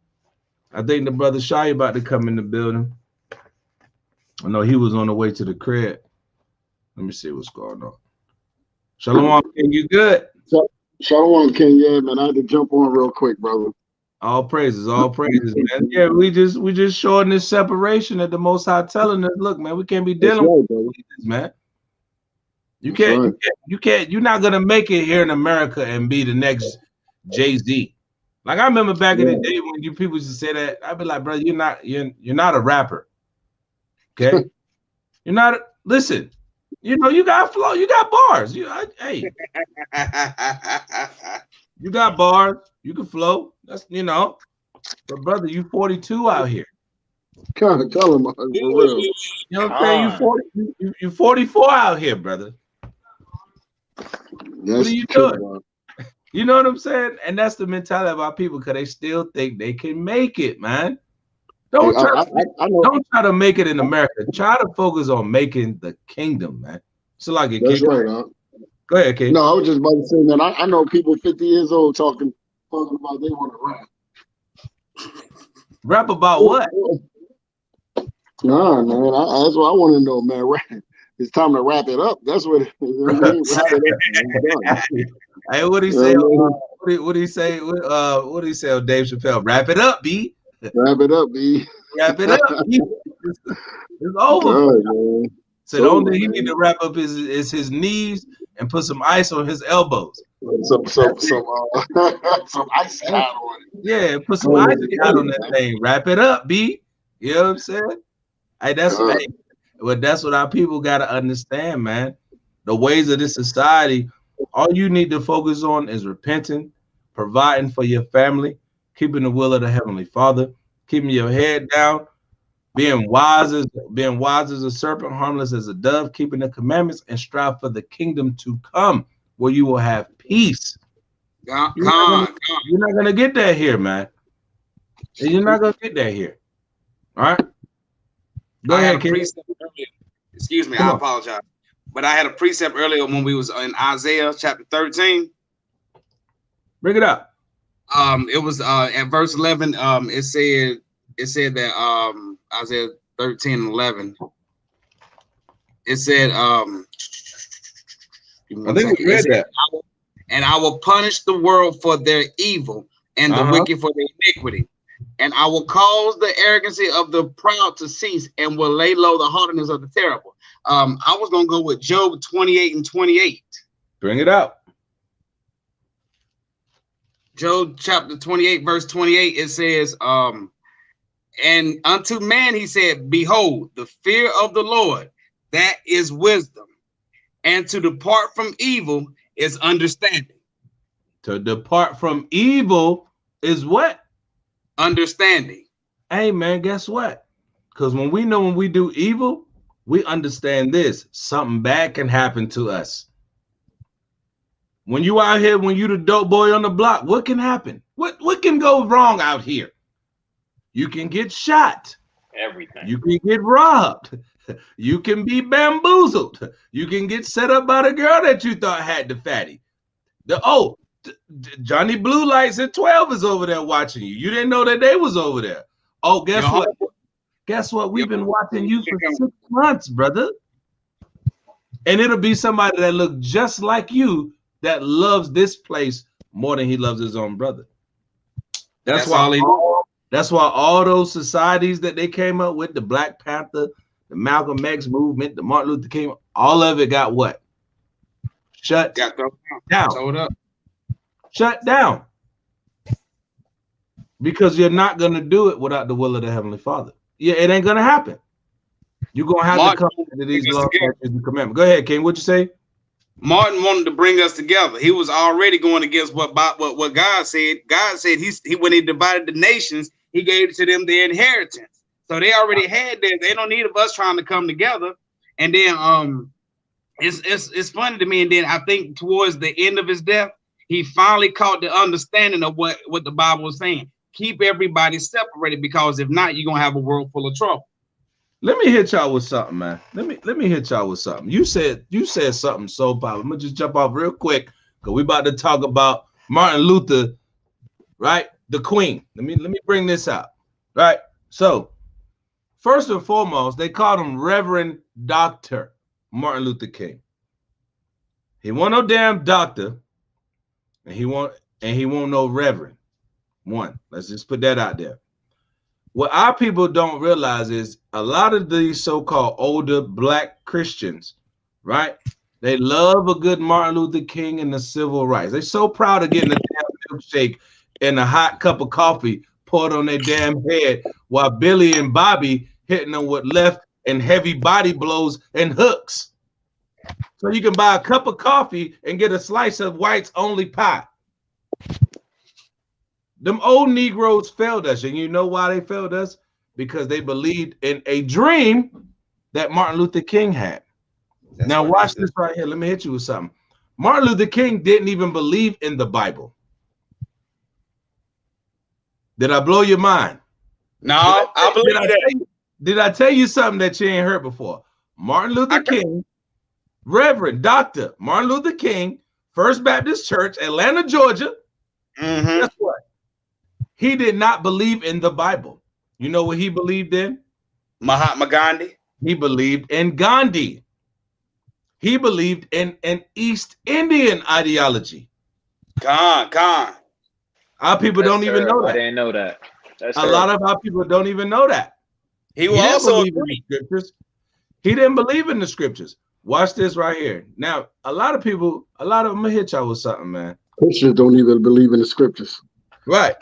I think the brother Shai about to come in the building. I know he was on the way to the crib. Let me see what's going on. Shalom, King, you good? Shalom, King. Yeah, man, I had to jump on real quick, brother. All praises, man. Yeah, we just showing this separation that the Most High telling us, look, man, we can't be dealing with this, man. You can't, you're not gonna make it here in America and be the next Jay-Z. Like I remember back in the day when you people used to say that, I'd be like, bro, you're not a rapper. Okay? You're not listen, you know, you got flow, you got bars. Hey, you got bars, you can flow. That's but brother, you 42 out here. Tell him for real. You know what I'm saying? You 44 out here, brother. What are you doing? You know what I'm saying? And that's the mentality of our people, because they still think they can make it, man. Don't try to make it in America. Try to focus on making the kingdom, man. So like that's right, huh? Go ahead, King. No, I was just about to say, man, I know people 50 years old talking about they want to rap. Rap about what? Nah, man, that's what I want to know, man. It's time to wrap it up. That's what it is. Wrap it up. Hey, what do he say? What do he say? What do he say on Dave Chappelle? Wrap it up, B. Wrap it up, B. Wrap it up, B. It's over. Man. So the only thing he need to wrap up is his knees and put some ice on his elbows. Some ice out on it. Yeah, put some ice out on that thing. Wrap it up, B. You know what I'm saying? Hey, that's what our people gotta understand, man. The ways of this society, all you need to focus on is repenting, providing for your family, keeping the will of the Heavenly Father, keeping your head down, being wise as a serpent, harmless as a dove, keeping the commandments, and strive for the kingdom to come, where you will have peace. You're not gonna get that here, man. You're not gonna get that here. All right. Go ahead, King. Excuse me, I apologize. But I had a precept earlier when we was in Isaiah chapter 13. Bring it up. It was at verse 11. It said that Isaiah 13:11. It said I think we read that. And I will punish the world for their evil and the wicked for their iniquity. And I will cause the arrogancy of the proud to cease and will lay low the haughtiness of the terrible. I was going to go with Job 28:28. Bring it up. Job chapter 28, verse 28, it says, and unto man he said, behold, the fear of the Lord, that is wisdom. And to depart from evil is understanding. To depart from evil is what? Understanding. Hey, man, guess what? Because when we do evil, we understand this. Something bad can happen to us. When you out here, when you the dope boy on the block, what can happen? What can go wrong out here? You can get shot. Everything. You can get robbed. You can be bamboozled. You can get set up by the girl that you thought had the fatty. Johnny Blue Lights at 12 is over there watching you. You didn't know that they was over there. Oh, guess what? Guess what? We've been watching you for 6 months, brother. And it'll be somebody that look just like you that loves this place more than he loves his own brother. That's why That's why all those societies that they came up with, the Black Panther, the Malcolm X movement, the Martin Luther King, all of it got what? Shut down. Sold up. Shut down. Because you're not going to do it without the will of the Heavenly Father. Yeah, it ain't going to happen. You're going to have to come into these laws, statutes, and commandments. Go ahead, King. What'd you say? Martin wanted to bring us together. He was already going against what God said. God said he when he divided the nations, he gave to them their inheritance. So they already had that. They don't need of us trying to come together. And then it's funny to me. And then I think towards the end of his death, he finally caught the understanding of what the Bible was saying. Keep everybody separated, because if not, you're gonna have a world full of trouble. Let me hit y'all with something, man. Let me hit y'all with something. You said something so powerful. I'm gonna just jump off real quick because we about to talk about Martin Luther, right? The Queen. Let me bring this out, right? So, first and foremost, they called him Reverend Dr. Martin Luther King. He wasn't no damn doctor, and he won't no reverend. One, let's just put that out there. What our people don't realize is a lot of these so-called older Black Christians, right? They love a good Martin Luther King and the civil rights. They're so proud of getting a damn milkshake and a hot cup of coffee poured on their damn head while Billy and Bobby hitting them with left and heavy body blows and hooks. So you can buy a cup of coffee and get a slice of whites only pie. Them old Negroes failed us, and you know why they failed us? Because they believed in a dream that Martin Luther King had. Now watch this right here. Let me hit you with something. Martin Luther King didn't even believe in the Bible. Did I blow your mind? No, I believe that. Did I tell you something that you ain't heard before? Martin Luther King, Reverend Dr. Martin Luther King, First Baptist Church, Atlanta, Georgia. Guess what? He did not believe in the Bible. You know what he believed in? Mahatma Gandhi. He believed in Gandhi. He believed in an East Indian ideology. Khan. Our people don't even know that. I didn't know that. A lot of our people don't even know that. He also believe in the scriptures. He didn't believe in the scriptures. Watch this right here. Now, a lot of them, I'm gonna hit y'all with something, man. Christians don't even believe in the scriptures. Right.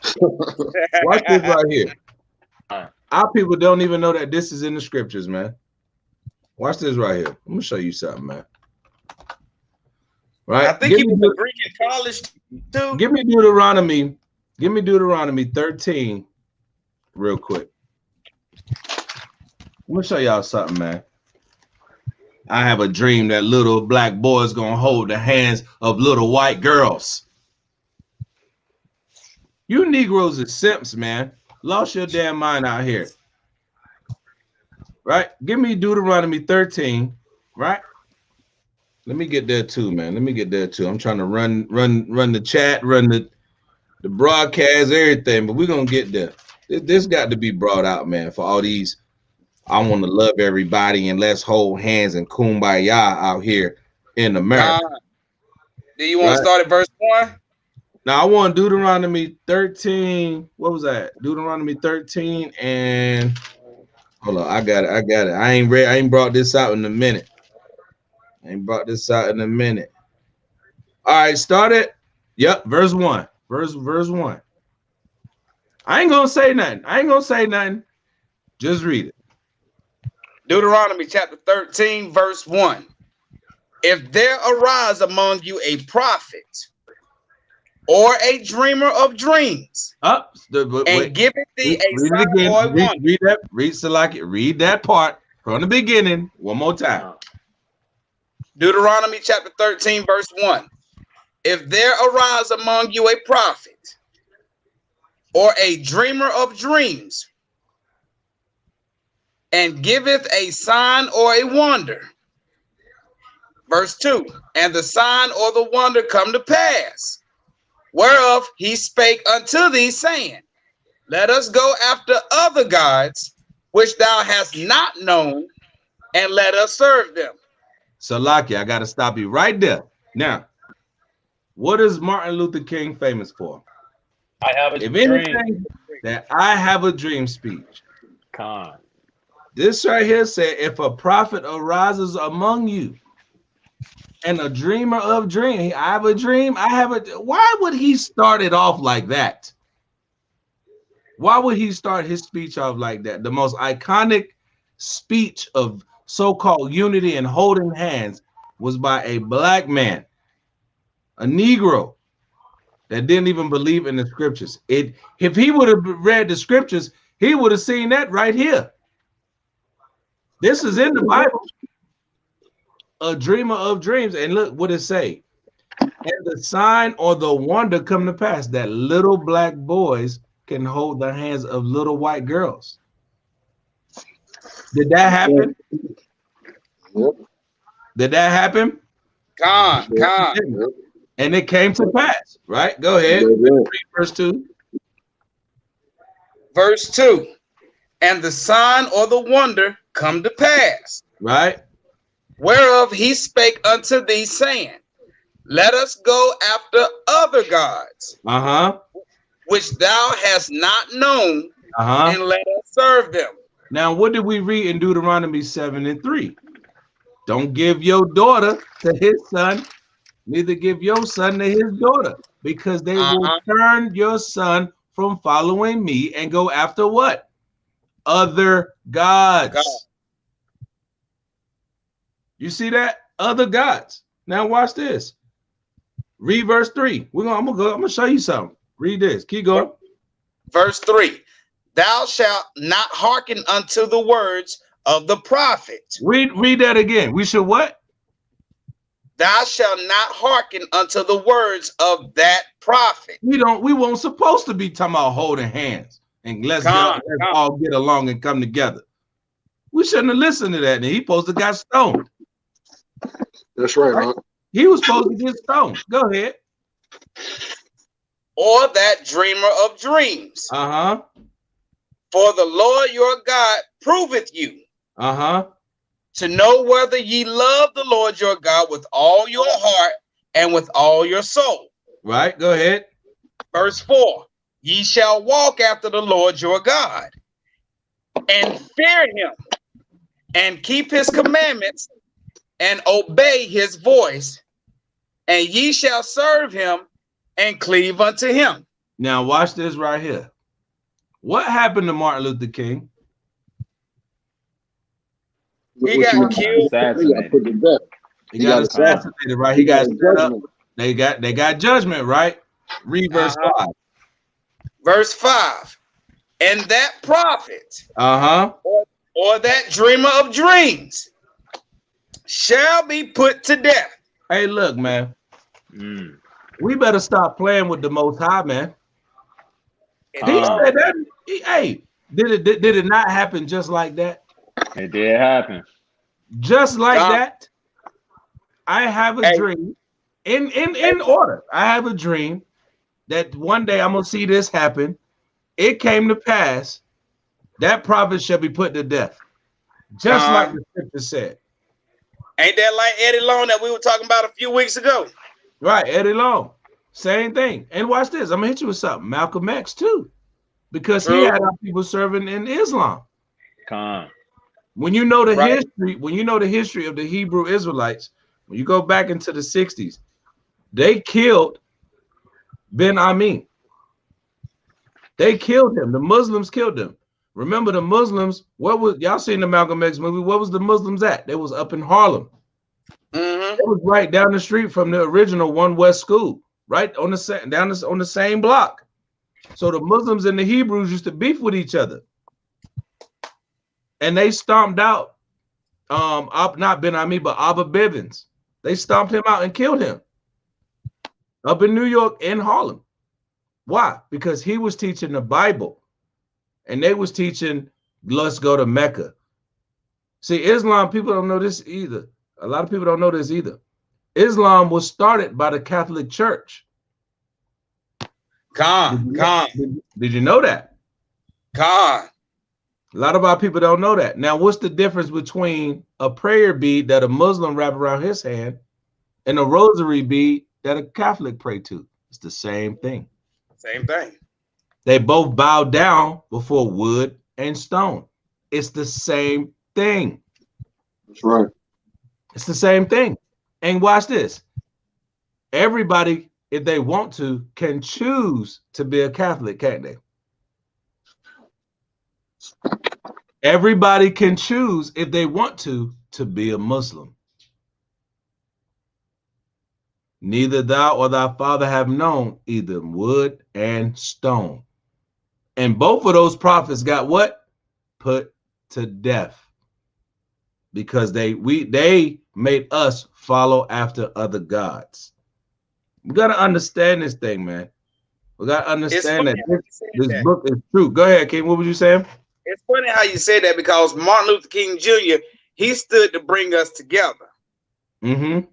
Watch this right here. Our people don't even know that this is in the scriptures, man. Watch this right here. I'm gonna show you something, man. Right. I think he was a Greek in college too. Give me Deuteronomy. Give me Deuteronomy 13 real quick. I'm gonna show y'all something, man. I have a dream that little black boys gonna hold the hands of little white girls. You Negroes are simps, man. Lost your damn mind out here. Right? Give me Deuteronomy 13, right? Let me get there too, man. Let me get there too. I'm trying to run the chat, run the broadcast, everything, but we're gonna get there. This got to be brought out, man, for all these. I want to love everybody and let's hold hands and kumbaya out here in America. Do you want to start at verse 1? Now I want Deuteronomy 13. What was that? Deuteronomy 13 and hold on. I got it. I ain't brought this out in a minute. All right, start it. Yep, verse 1. Verse 1. I ain't gonna say nothing. Just read it. Deuteronomy chapter 13, verse 1. If there arise among you a prophet or a dreamer of dreams, and giveth thee a sign or a wonder. Read that part from the beginning one more time. Deuteronomy chapter 13, verse 1. If there arise among you a prophet or a dreamer of dreams, and giveth a sign or a wonder. Verse 2. And the sign or the wonder come to pass, whereof he spake unto thee, saying, let us go after other gods, which thou hast not known, and let us serve them. So, Laki, I got to stop you right there. Now, what is Martin Luther King famous for? I have a if dream. anything, that I have a dream speech. Con. This right here said, if a prophet arises among you and a dreamer of dreams, I have a dream, I have a. Why would he start it off like that? Why would he start his speech off like that? The most iconic speech of so-called unity and holding hands was by a black man, a Negro, that didn't even believe in the scriptures. If he would have read the scriptures, he would have seen that right here. This is in the Bible. A dreamer of dreams. And look what it say. And the sign or the wonder come to pass that little black boys can hold the hands of little white girls. Did that happen? Yep. Did that happen? God. And it came to pass, right? Go ahead. Read verse 2. Verse 2. And the sign or the wonder come to pass. Right. Whereof he spake unto thee, saying, let us go after other gods, which thou hast not known, and let us serve them. Now, what did we read in Deuteronomy 7:3? Don't give your daughter to his son, neither give your son to his daughter, because they will turn your son from following me and go after what? Other gods. You see that? Other gods. Now watch this. Read verse 3. I'm gonna show you something. Read this. Keep going. Verse 3. Thou shalt not hearken unto the words of the prophet. Read that again. We should what? Thou shalt not hearken unto the words of that prophet. We weren't supposed to be talking about holding hands and let's all get along and come together. We shouldn't have listened to that. And he supposed to got stoned. That's right. He was supposed to get stoned. Go ahead. Or that dreamer of dreams. For the Lord your God proveth you. To know whether ye love the Lord your God with all your heart and with all your soul. Right. Go ahead. Verse 4. Ye shall walk after the Lord your God and fear him and keep his commandments and obey his voice, and ye shall serve him and cleave unto him. Now watch this right here. What happened to Martin Luther King? He got killed. He got assassinated, right? He got set up. They got judgment, right? Read verse 5. Verse 5. And that prophet, or that dreamer of dreams, shall be put to death. Hey, look, man. We better stop playing with the Most High, man. He said that. Hey, did it not happen just like that? It did happen. Just like that. I have a dream. In order. I have a dream that one day I'm gonna see this happen. It came to pass. That prophet shall be put to death. Just like the scripture said. Ain't that like Eddie Long that we were talking about a few weeks ago? Right, Eddie Long. Same thing. And watch this. I'm gonna hit you with something. Malcolm X too. Because he had our people serving in Islam. When you know the history, when you know the history of the Hebrew Israelites, when you go back into the 60s, they killed Ben Amin. They killed him. The Muslims killed him. Remember the Muslims, y'all seen the Malcolm X movie? What was the Muslims at? They was up in Harlem. It was right down the street from the original One West School, right on the same block. So the Muslims and the Hebrews used to beef with each other. And they stomped out not Ben Ami, but Abba Bivens. They stomped him out and killed him up in New York, in Harlem. Why? Because he was teaching the Bible. And they was teaching, let's go to Mecca. See, Islam, people don't know this either. A lot of people don't know this either. Islam was started by the Catholic Church. Did you know that? God. A lot of our people don't know that. Now, what's the difference between a prayer bead that a Muslim wrap around his hand and a rosary bead that a Catholic pray to? It's the same thing. Same thing. They both bow down before wood and stone. It's the same thing. That's right. It's the same thing. And watch this. Everybody, if they want to, can choose to be a Catholic, can't they? Everybody can choose, if they want to be a Muslim. Neither thou or thy father have known either wood and stone. And both of those prophets got what? Put to death. Because they made us follow after other gods. We got to understand this thing, man. We got to understand that this book is true. Go ahead, King. What was you saying? It's funny how you say that, because Martin Luther King Jr., he stood to bring us together. Mm-hmm.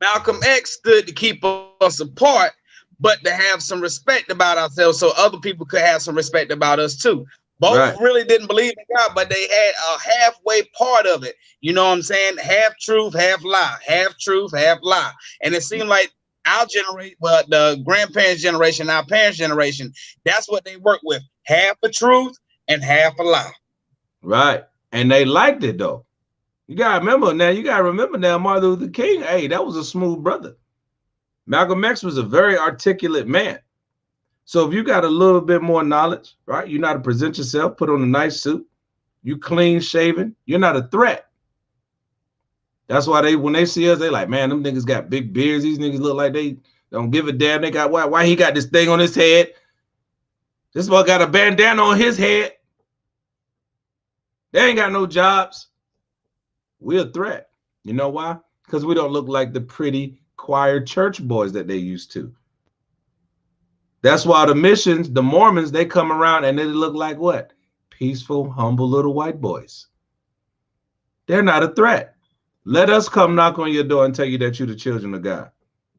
Malcolm X stood to keep us apart, but to have some respect about ourselves so other people could have some respect about us too. Both really didn't believe in God, but they had a halfway part of it. You know what I'm saying? Half truth, half lie. Half truth, half lie. And it seemed like our generation, well, the grandparents' generation, our parents' generation, that's what they work with. Half a truth and half a lie. Right. And they liked it though. You gotta remember now, Martin Luther King, hey, that was a smooth brother. Malcolm X was a very articulate man. So if you got a little bit more knowledge, right? You know how to present yourself, put on a nice suit, you clean shaven, you're not a threat. That's why when they see us, they like, man, them niggas got big beards. These niggas look like they don't give a damn. They got why he got this thing on his head? This boy got a bandana on his head. They ain't got no jobs. We're a threat. You know why? Because we don't look like the pretty choir church boys that they used to. That's why the missions, the Mormons, they come around and they look like what? Peaceful, humble little white boys. They're not a threat. Let us come knock on your door and tell you that you're the children of God.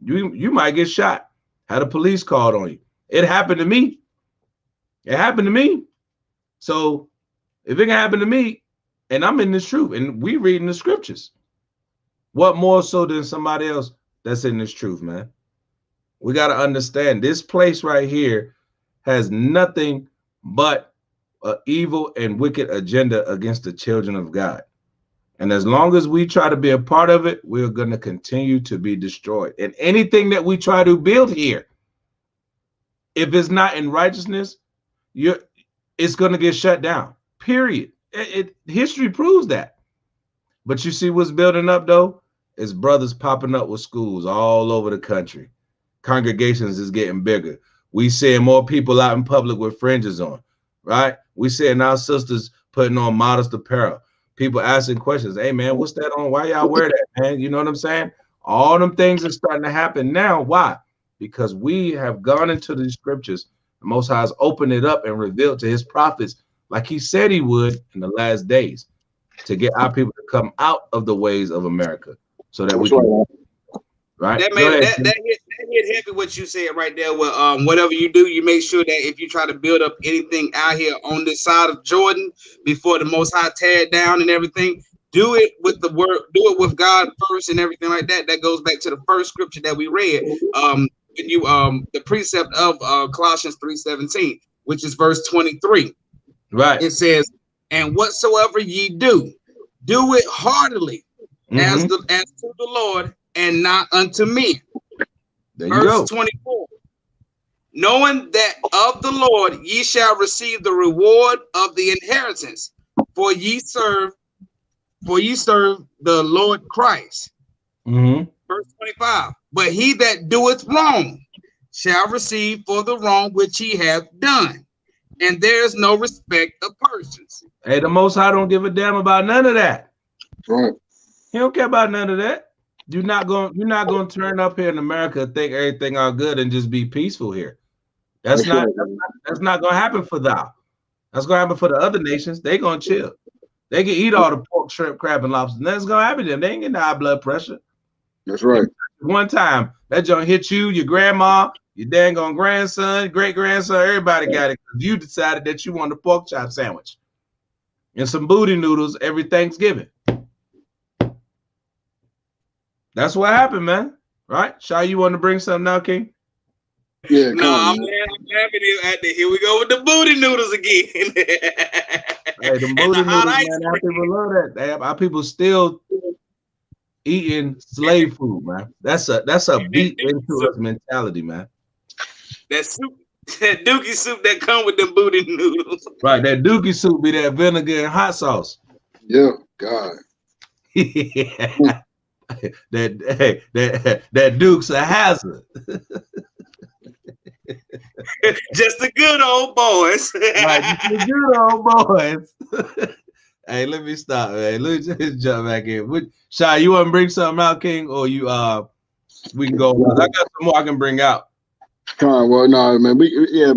You might get shot. Had a police called on you. It happened to me. It happened to me. So if it can happen to me, and I'm in this truth, and we reading the scriptures, what more so than somebody else that's in this truth, man? We got to understand this place right here has nothing but an evil and wicked agenda against the children of God. And as long as we try to be a part of it, we're going to continue to be destroyed. And anything that we try to build here, if it's not in righteousness, it's going to get shut down, period. History proves that. But you see what's building up, though? Is brothers popping up with schools all over the country. Congregations is getting bigger. We seeing more people out in public with fringes on, right? We seeing our sisters putting on modest apparel. People asking questions. Hey, man, what's that on? Why y'all wear that, man? You know what I'm saying? All them things are starting to happen now. Why? Because we have gone into the scriptures. The Most High has opened it up and revealed to his prophets, like he said he would in the last days, to get our people to come out of the ways of America so that we can, right? That hit heavy what you said right there. With whatever you do, you make sure that if you try to build up anything out here on this side of Jordan before the Most High tear it down and everything, do it with the word, do it with God first and everything like that. That goes back to the first scripture that we read. The precept of Colossians 3:17, which is verse 23. Right. It says, "And whatsoever ye do, do it heartily, as to the Lord, and not unto men." There you go. Verse 24. "Knowing that of the Lord ye shall receive the reward of the inheritance, for ye serve the Lord Christ." Verse 25. "But he that doeth wrong shall receive for the wrong which he hath done, and there is no respect of persons." Hey, the Most High don't give a damn about none of that. Right. He don't care about none of that. You're not going to turn up here in America, think everything all good, and just be peaceful here. That's not going to happen for thou. That's going to happen for the other nations. They going to chill. They can eat all the pork, shrimp, crab, and lobster. Nothing's going to happen to them. They ain't getting high blood pressure. That's right. One time, that joint hit you, your grandma, your dang on grandson, great grandson, everybody got it because you decided that you wanted a pork chop sandwich and some booty noodles every Thanksgiving. That's what happened, man. Right? Shaw, you want to bring something now, King? Yeah, no, I'm laughing at the here we go with the booty noodles again. Hey, the booty noodles, man, our people love that. Our people still eating slave food, man. That's a beat into us mentality, man. That soup, that dookie soup that come with them booty noodles. Right, that dookie soup be that vinegar and hot sauce. Yeah, God. that Duke's a hazard. Just the good old boys. Right, just the good old boys. Hey, let me stop, man. Let me just jump back in. Shy, you want to bring something out, King, or you we can go. I got some more I can bring out. Well, no, man.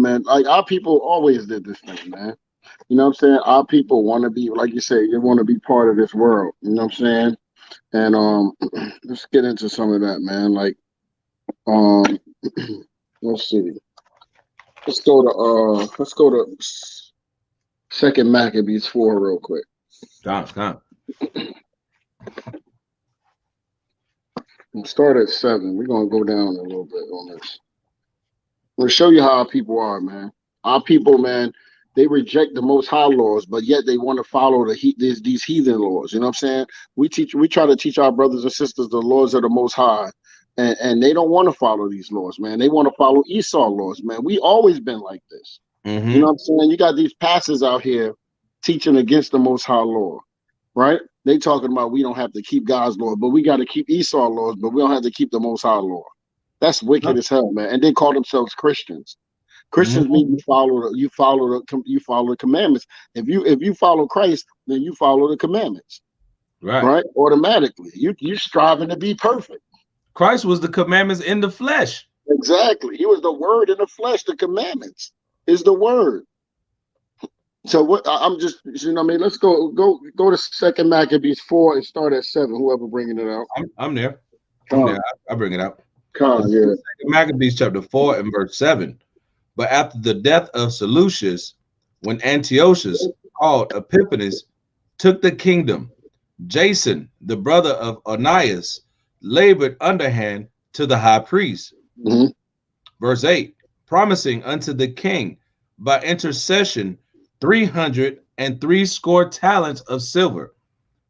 Man. Like our people always did this thing, man. You know what I'm saying? Our people want to be, like you say, they want to be part of this world. You know what I'm saying? And let's get into some of that, man. Like, let's see. Let's go to 2nd Maccabees 4 real quick. Come. We'll start at 7. We're gonna go down a little bit on this. I'm gonna show you how our people are, man. Our people, man, they reject the Most High laws, but yet they want to follow these heathen laws. You know what I'm saying? We try to teach our brothers and sisters the laws of the Most High, and they don't want to follow these laws, man. They want to follow Esau laws, man. We always been like this. Mm-hmm. You know what I'm saying? You got these pastors out here teaching against the Most High law, right? They talking about we don't have to keep God's law, but we got to keep Esau laws, but we don't have to keep the Most High law. That's wicked as hell, man. And they call themselves Christians. Christians mean you follow the commandments. If you follow Christ, then you follow the commandments, right? Automatically, you striving to be perfect. Christ was the commandments in the flesh. Exactly, he was the word in the flesh. The commandments is the word. So what? I'm just, you know what I mean. Let's go to 2nd Maccabees 4 and start at 7. Whoever bringing it out, I'm there. I bring it out. Yeah. Maccabees chapter 4 and verse 7. But after the death of Seleucus, when Antiochus, called Epiphanes, took the kingdom, Jason, the brother of Onias, labored underhand to the high priest. Mm-hmm. Verse 8, promising unto the king by intercession 360 talents of silver,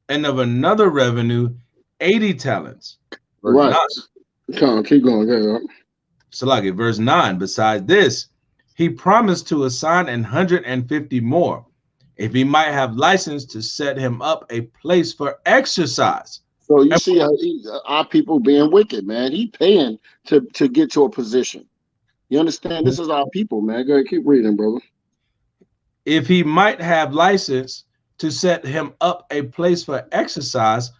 and of another revenue 80 talents. Verse 9. Keep going. Yeah. Salaki, verse 9. Besides this, he promised to assign 150 more, if he might have license to set him up a place for exercise. So you see how our people being wicked, man. He paying to get to a position. You understand? This is our people, man. Go ahead, keep reading, brother. If he might have license to set him up a place for exercise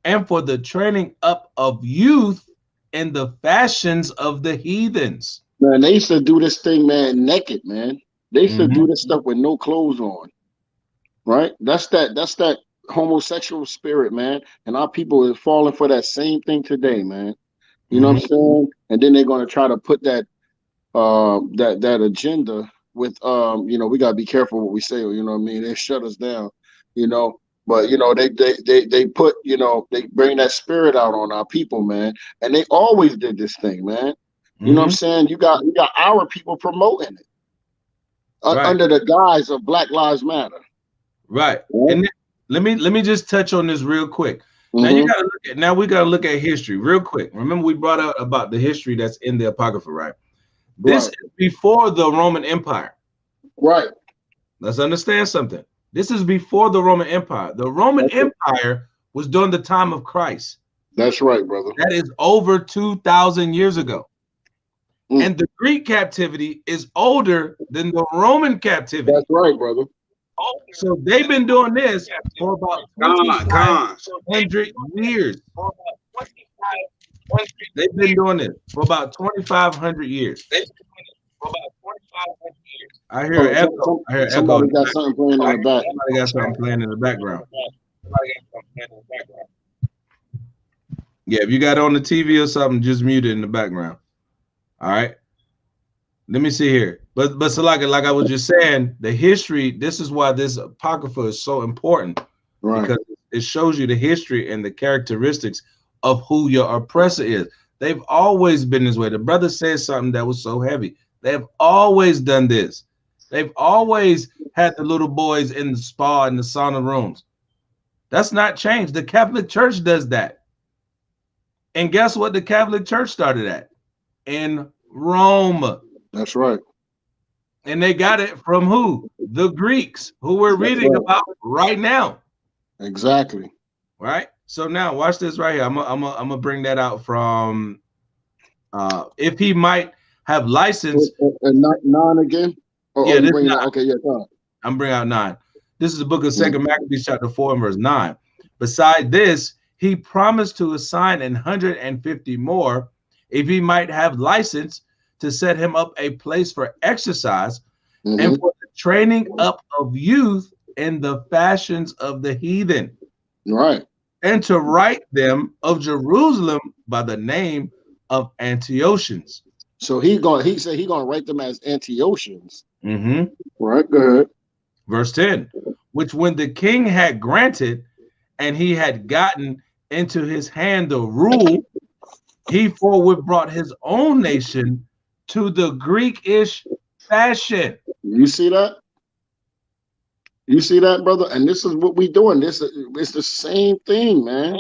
and for the training up of youth in the fashions of the heathens. Man, they used to do this thing, man, naked, man. They used to do this stuff with no clothes on. Right? That's that homosexual spirit, man. And our people are falling for that same thing today, man. You know what I'm saying? And then they're going to try to put that that agenda with you know, we got to be careful what we say, you know what I mean? They shut us down, you know. But you know, they put, you know, they bring that spirit out on our people, man. And they always did this thing, man. You know what I'm saying? You got our people promoting it under the guise of Black Lives Matter. Right. And let me just touch on this real quick. Now we gotta look at history real quick. Remember, we brought out about the history that's in the Apocrypha, right? This is before the Roman Empire. Right. Let's understand something. This is before the Roman Empire. The Roman Empire was during the time of Christ. That's right, brother. That is over 2,000 years ago. And the Greek captivity is older than the Roman captivity. That's right, brother. So they've been doing this for about 2,500 years. They've been doing this for about 2,500 years. I hear an echo. I hear echo. Somebody got something playing in the back. Somebody got something playing in the background. Yeah, if you got on the TV or something, just mute it in the background. All right. Let me see here. But so like I was just saying, the history, this is why this Apocrypha is so important. Right. Because it shows you the history and the characteristics of who your oppressor is. They've always been this way. The brother said something that was so heavy. They've always done this. They've always had the little boys in the spa and the sauna rooms. That's not changed. The Catholic Church does that. And guess what the Catholic Church started at? In Rome. That's right. And they got it from who? The Greeks, who we're reading about right now. Exactly. Right? So now watch this right here. I'm gonna bring that out from if he might have license. And 9 again? Yeah, this is okay, yeah, go on. I'm bringing out 9. This is the book of 2 Maccabees, chapter 4, and verse 9. Beside this, he promised to assign 150 more if he might have license to set him up a place for exercise and for the training up of youth in the fashions of the heathen. Right. And to write them of Jerusalem by the name of Antiochians. So he said he gonna write them as Antiochians. Right, go ahead. Verse 10, which when the king had granted and he had gotten into his hand the rule, he forthwith brought his own nation to the Greekish fashion. You see that? You see that, brother? And this is what we doing. It's the same thing, man.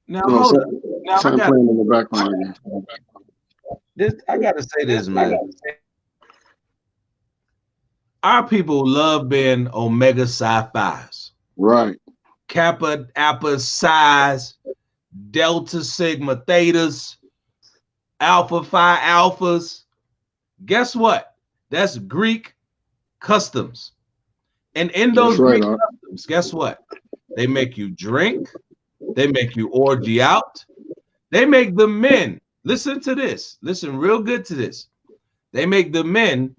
Now, hold on. Now, I'm playing in the background again. I gotta say this, man. Our people love being Omega Psi Phis. Right. Kappa, Appa, Psis, Delta, Sigma, Thetas, Alpha, Phi, Alphas. Guess what? That's Greek customs. And in those Greek customs, guess what? They make you drink. They make you orgy out. They make the men, listen to this. Listen real good to this. They make the men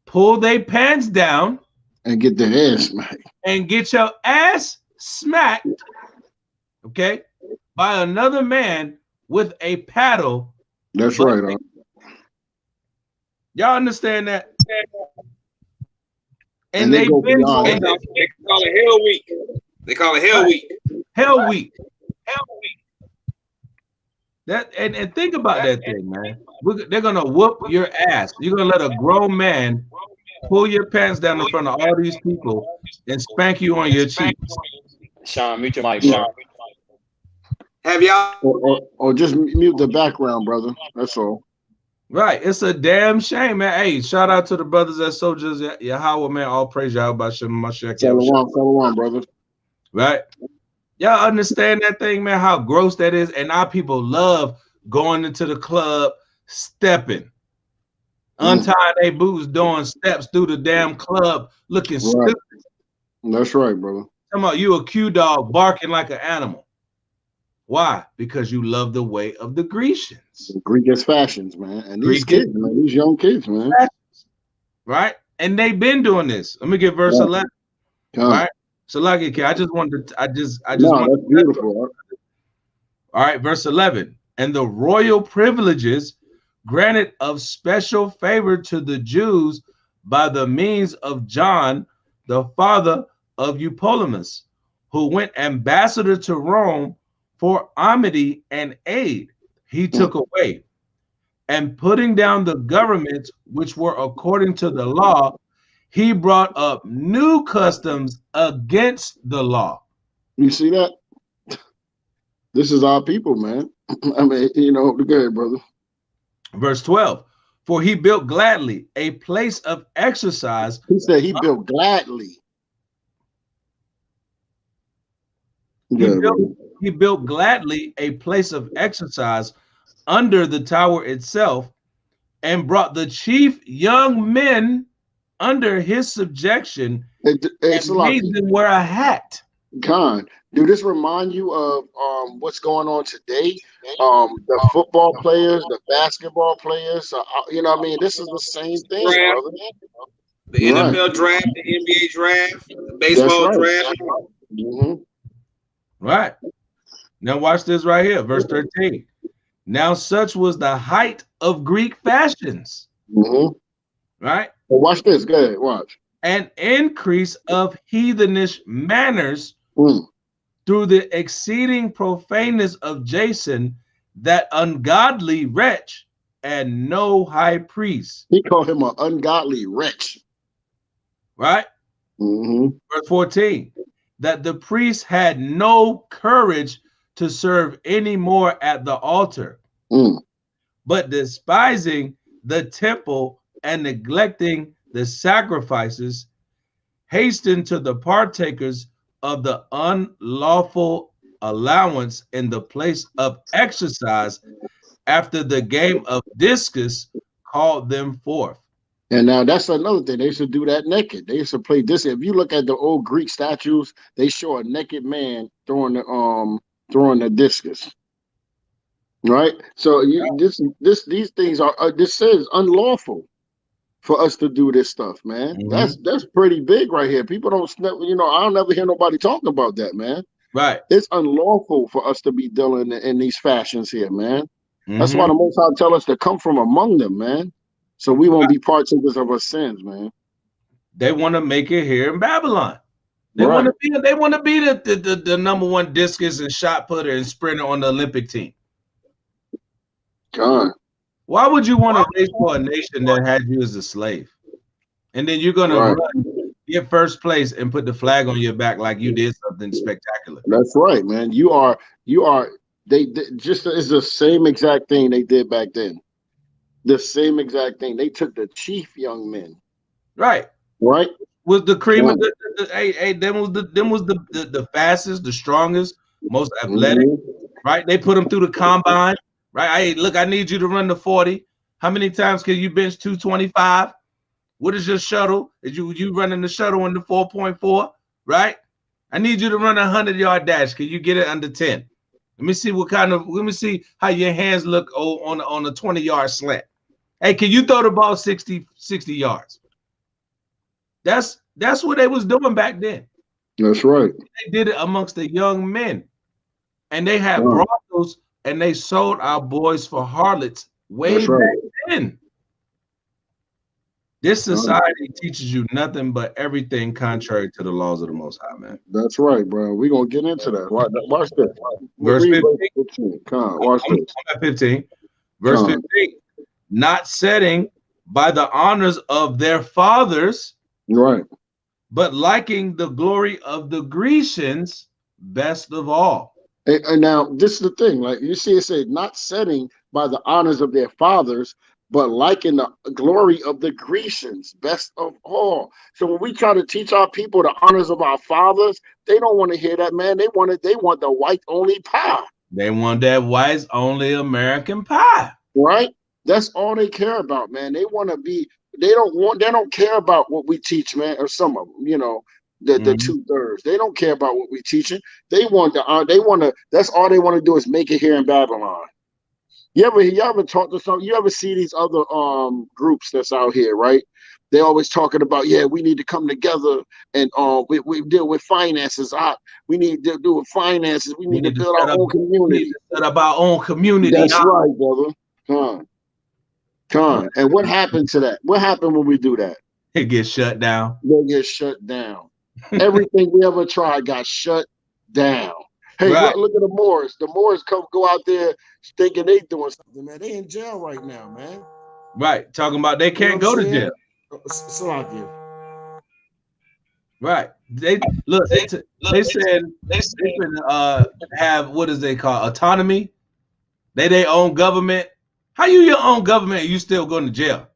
pull their pants down. And get their ass smacked. And get your ass smacked, okay, by another man with a paddle. That's right. Y'all understand that? And they call it Hell Week. They call it Hell Week. Hell Week. Hell Week. That and think about that thing, man. They're gonna whoop your ass. You're gonna let a grown man pull your pants down in front of all these people and spank you on your cheeks. Sean, mute your mic, Sean. Have y'all? Or just mute the background, brother. That's all. Right. It's a damn shame, man. Hey, shout out to the brothers at Soldiers Yahweh, man. All praise y'all about Shem Mashiach. Shalom, brother. Right. Y'all understand that thing, man, how gross that is. And our people love going into the club, stepping, untying their boots, doing steps through the damn club, looking stupid. That's right, brother. Come on, you a Q dog barking like an animal. Why? Because you love the way of the Grecians. The Greekish fashions, man. And these kids, man, these young kids, man. Right? And they've been doing this. Let me get verse 11. Right? So like I just wanted to, that's beautiful. All right, verse 11. And the royal privileges granted of special favor to the Jews by the means of John, the father of Eupolemus, who went ambassador to Rome for amity and aid, he took away, and putting down the governments which were according to the law, he brought up new customs against the law. You see that? This is our people, man. I mean, go ahead, brother. Verse 12, for he built gladly a place of exercise. He said he built gladly. He built gladly a place of exercise under the tower itself, and brought the chief young men under his subjection and made them wear a hat. Khan, do this remind you of what's going on today? The football players, the basketball players, what I mean? This is the same thing, brother. The NFL draft, the NBA draft, the baseball draft. Right. Now watch this right here, verse 13. Now such was the height of Greek fashions. Right? Well, watch this. Go ahead, watch. An increase of heathenish manners through the exceeding profaneness of Jason that ungodly wretch and no high priest. He called him an ungodly wretch. Right? Verse 14, that the priest had no courage to serve any more at the altar, but despising the temple and neglecting the sacrifices, hastened to the partakers of the unlawful allowance in the place of exercise after the game of discus called them forth. And now that's another thing. They used to do that naked. They used to play this. If you look at the old Greek statues, they show a naked man throwing the discus. Right. So these things are this says unlawful for us to do this stuff, man. That's pretty big right here. People don't, I don't ever hear nobody talking about that, man. Right. It's unlawful for us to be dealing in these fashions here, man. That's why the Most High tell us to come from among them, man. So we won't be partakers of our sins, man. They want to make it here in Babylon. They want to be the number one discus and shot putter and sprinter on the Olympic team. God. Why would you want to race for a nation that had you as a slave? And then you're gonna get first place and put the flag on your back like you did something spectacular. That's right, man. They just it's the same exact thing they did back then. The same exact thing. They took the chief young men. Right. Right. Was the cream of them was the fastest, the strongest, most athletic. Right. They put them through the combine. Right. Hey, look, I need you to run the 40. How many times can you bench 225? What is your shuttle? Is you running the shuttle in the 4.4? Right. I need you to run a 100-yard dash. Can you get it under 10? Let me see how your hands look on a 20-yard slant. Hey, can you throw the ball 60 yards? That's what they was doing back then. That's right. They did it amongst the young men. And they had brothels and they sold our boys for harlots way back then. This society teaches you nothing but everything contrary to the laws of the Most High, man. That's right, bro. We're going to get into that. Watch this. Verse 15. Watch this. 15. Verse 15. Not setting by the honors of their fathers, right, but liking the glory of the Grecians best of all. And now this is the thing, like you see, it said not setting by the honors of their fathers, but liking the glory of the Grecians best of all. So when we try to teach our people the honors of our fathers, they don't want to hear that, man. They want the white only pie. They want that white only American pie. Right? That's all they care about, man. They want to be, they don't care about what we teach, man, or some of them, the 2/3. They don't care about what we teaching. That's all they want to do is make it here in Babylon. You ever talk to some, you ever see these other groups that's out here, right? They always talking about, we need to come together and we deal with finances. We need to do with finances. We need to build our own community. We need to set up our own community. That's right, brother. Con. And what happened to that? What happened when we do that? It gets shut down. They get shut down. Everything we ever tried got shut down. Hey, look at the Moors. The Moors go out there thinking they doing something, man. They in jail right now, man. Right. Talking about they can't go to jail. Right. They said they can have, what is they call, autonomy. They own government. How you your own government and you still going to jail?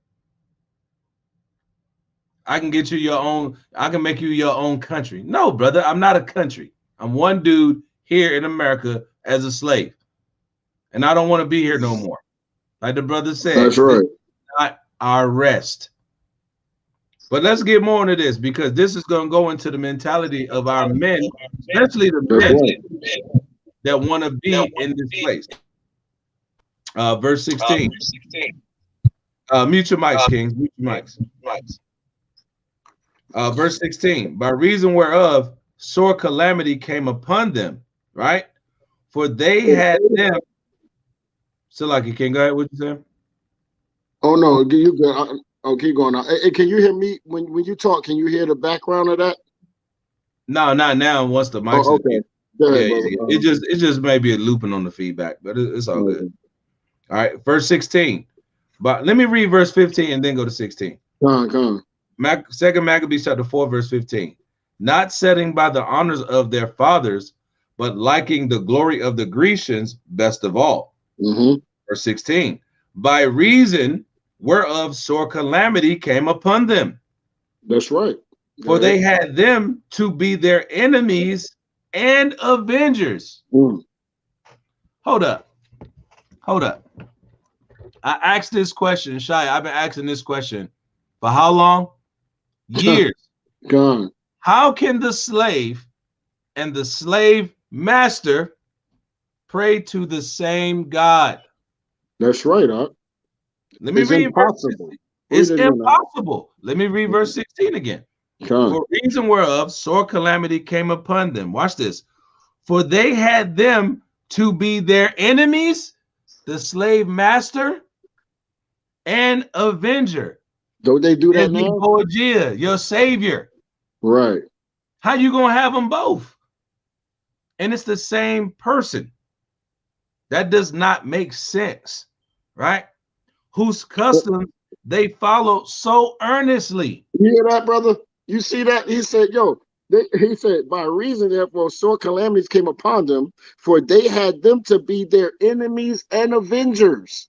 I can get you your own, I can make you your own country. No, brother, I'm not a country. I'm one dude here in America as a slave. And I don't want to be here no more. Like the brother said, that's right. Not our rest. But let's get more into this, because this is going to go into the mentality of our men, especially the men that want to be in this place. Verse 16. Mute your mics, Kings. Mute your mics. Verse 16. By reason whereof sore calamity came upon them, right? For they had them. So, like, you can go ahead. What you saying? Oh no, you go. Oh, keep going on. Hey, can you hear me when you talk? Can you hear the background of that? No, not now. Once the mics. Okay. It just may be a looping on the feedback, but it's all good. All right, verse 16. But let me read verse 15 and then go to 16. Come on. Second Maccabees chapter 4, verse 15. Not setting by the honors of their fathers, but liking the glory of the Grecians best of all. Verse 16. By reason whereof sore calamity came upon them. That's right. For they had them to be their enemies and avengers. Hold up. I asked this question, Shai. I've been asking this question for how long? Years. Gone. How can the slave and the slave master pray to the same God? That's right, Huh? Let me read impossible. It's impossible. Let me read verse 16 again. For reason whereof sore calamity came upon them. Watch this. For they had them to be their enemies, the slave master, and avenger. Don't they do that now? Your savior. Right. How you gonna have them both? And it's the same person. That does not make sense, right? Whose customs they follow so earnestly. You hear that, brother? You see that? He said, he said, by reason therefore sore calamities came upon them, for they had them to be their enemies and avengers.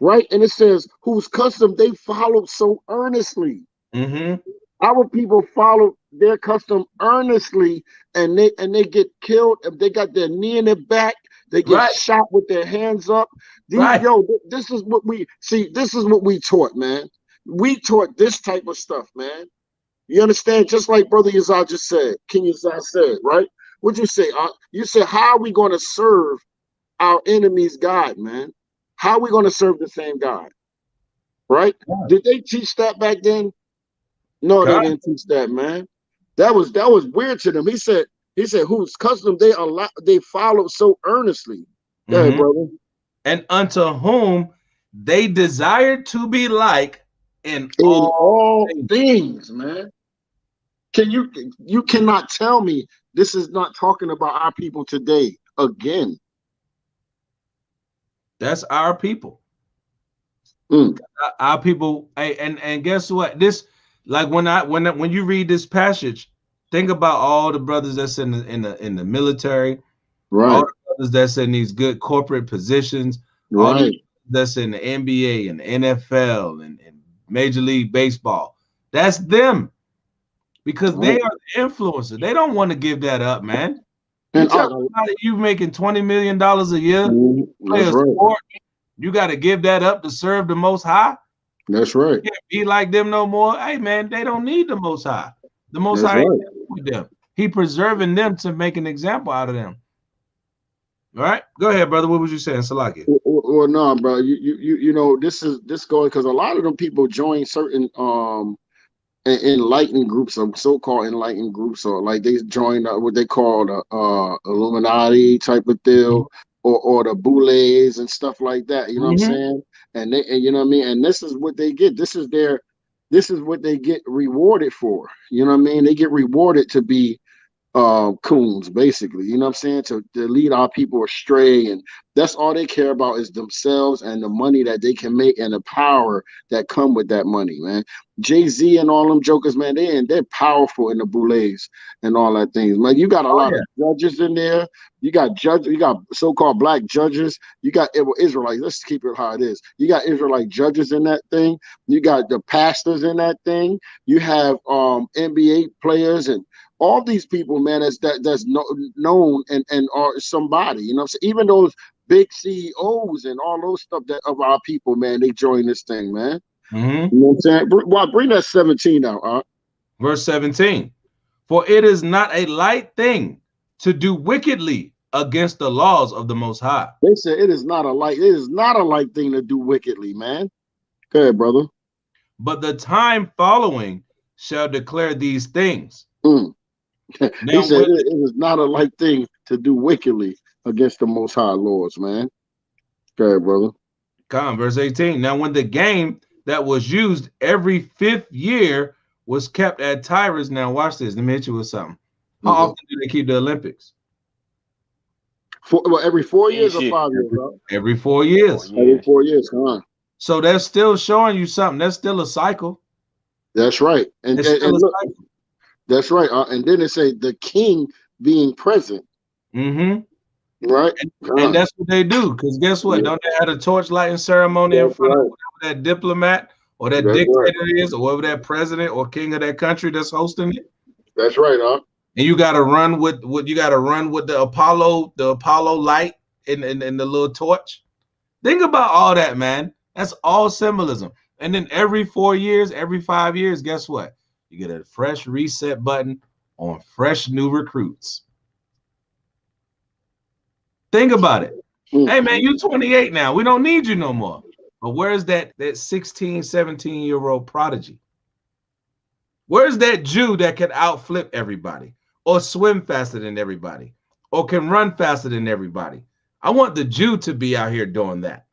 Right? And it says, whose custom they followed so earnestly. Our people follow their custom earnestly, and they get killed. If they got their knee in their back, they get shot with their hands up. This is what we see. This is what we taught, man. We taught this type of stuff, man. You understand? Just like Brother Yazar just said, King Yazar said, right? What'd you say? You said, how are we going to serve our enemy's God, man? How are we going to serve the same God? Right? Yeah. Did they teach that back then? No, they didn't teach that, man. That was weird to them. He said, whose custom they followed so earnestly. Go ahead, brother. And unto whom they desired to be like in all things, man. You cannot tell me this is not talking about our people today again. That's our people. Our people, and guess what? This, like when you read this passage, think about all the brothers that's in the military, right? All the brothers that's in these good corporate positions, right? All that's in the NBA and the NFL and Major League Baseball. That's them, because they are the influencer. They don't want to give that up, man. You tell somebody you making $20 million a year, play a sport, you got to give that up to serve the Most High. That's right. You can't be like them no more. Hey, man, they don't need the Most High. The Most High ain't with them. He preserving them to make an example out of them. All right, go ahead, brother. What was you saying, Salaki? Well, no, bro. You know, this going because a lot of them people join certain enlightened groups, or so-called enlightened groups, or like they join what they call the Illuminati type of deal, or the Boulets and stuff like that. You know what I'm saying? And you know what I mean? And this is what they get. This is what they get rewarded for. You know what I mean? They get rewarded to be coons, basically. You know what I'm saying? To lead our people astray, and that's all they care about is themselves and the money that they can make and the power that come with that money, man. Jay-Z and all them jokers, man, they're powerful in the boulets and all that things. Man, you got a lot of judges in there. You got so-called black judges. You got Israelites. Let's keep it how it is. You got Israelite judges in that thing. You got the pastors in that thing. You have NBA players and all these people, man, that's known and are somebody, you know what I'm saying? Even those big CEOs and all those stuff that of our people, man, they join this thing, man. You know what I'm saying? Well, bring that 17 out, Verse 17. For it is not a light thing to do wickedly against the laws of the Most High. They said it is not a light thing to do wickedly, man. Go ahead, brother. But the time following shall declare these things. He said it is not a light thing to do wickedly against the Most High laws, man. Go ahead, brother. Verse 18. Now, when the game that was used every 5th year was kept at Tyrus. Now, watch this. Let me hit you with something. How often do they keep the Olympics? Every 4 years or 5 years? Every 4 years. Every 4 years, huh? So that's still showing you something. That's still a cycle. That's right. And look, that's right. And then it say the king being present. Right. And that's what they do. Because guess what? Don't they have a torch lighting ceremony in front of whatever that diplomat or that dictator is, or whatever that president or king of that country that's hosting it? That's right, And you got to run with the Apollo light in the little torch. Think about all that, man. That's all symbolism. And then every 4 years, every 5 years, guess what? You get a fresh reset button on fresh new recruits. Think about it. Hey, man, you're 28 now. We don't need you no more. But where's that 16, 17-year-old prodigy? Where's that Jew that can outflip everybody or swim faster than everybody or can run faster than everybody? I want the Jew to be out here doing that.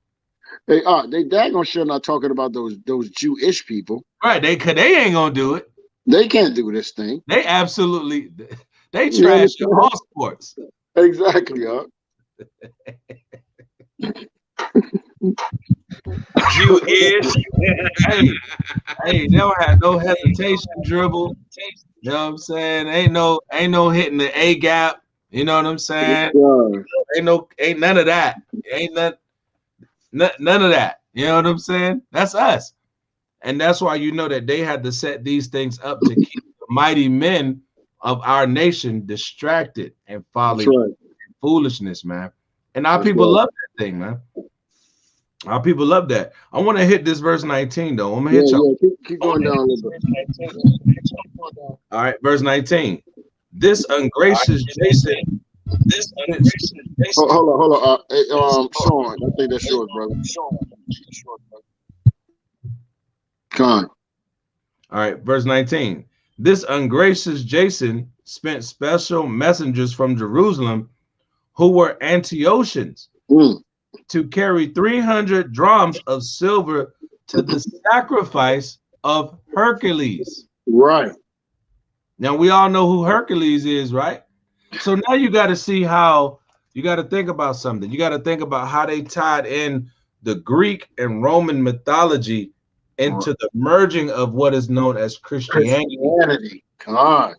They daggone sure not talking about those Jewish people. Right. They ain't gonna do it. They can't do this thing. They absolutely they trash all sports. Exactly, Jewish. Hey, they don't have no hesitation dribble. You know what I'm saying? Ain't no hitting the A gap. You know what I'm saying? Ain't none of that. Ain't none of that. You know what I'm saying? That's us. And that's why you know that they had to set these things up to keep the mighty men of our nation distracted and folly and foolishness, man. And our people love that thing, man. Our people love that. I want to hit this verse 19, though. I'm gonna hit y'all. Keep going down a little bit. All right, verse 19. This ungracious Jason. Hold on. Sean, I think that's yours, brother. Come on. All right, verse 19. This ungracious Jason spent special messengers from Jerusalem who were Antiochians to carry 300 drams of silver to the sacrifice of Hercules. Right. Now, we all know who Hercules is, right? So now you got to see how, you got to think about something. You got to think about how they tied in the Greek and Roman mythology into the merging of what is known as Christianity. Come on.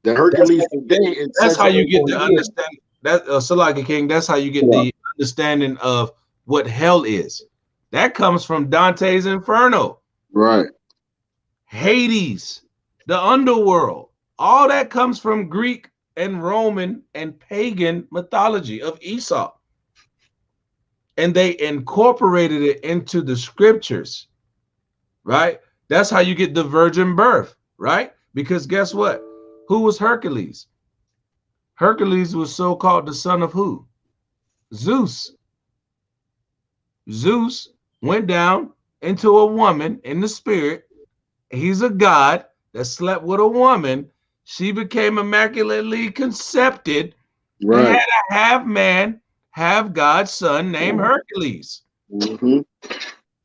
The Hercules today. That's how you get to understand that, Salaki King. That's how you get the understanding of what hell is. That comes from Dante's Inferno. Right. Hades, the underworld. All that comes from Greek and Roman and pagan mythology of Esau. And they incorporated it into the scriptures, right? That's how you get the virgin birth, right? Because guess what? Who was Hercules? Hercules was so-called the son of who? Zeus. Zeus went down into a woman in the spirit. He's a god that slept with a woman. She became immaculately conceived, right, and had a half man, half God son named Hercules. Who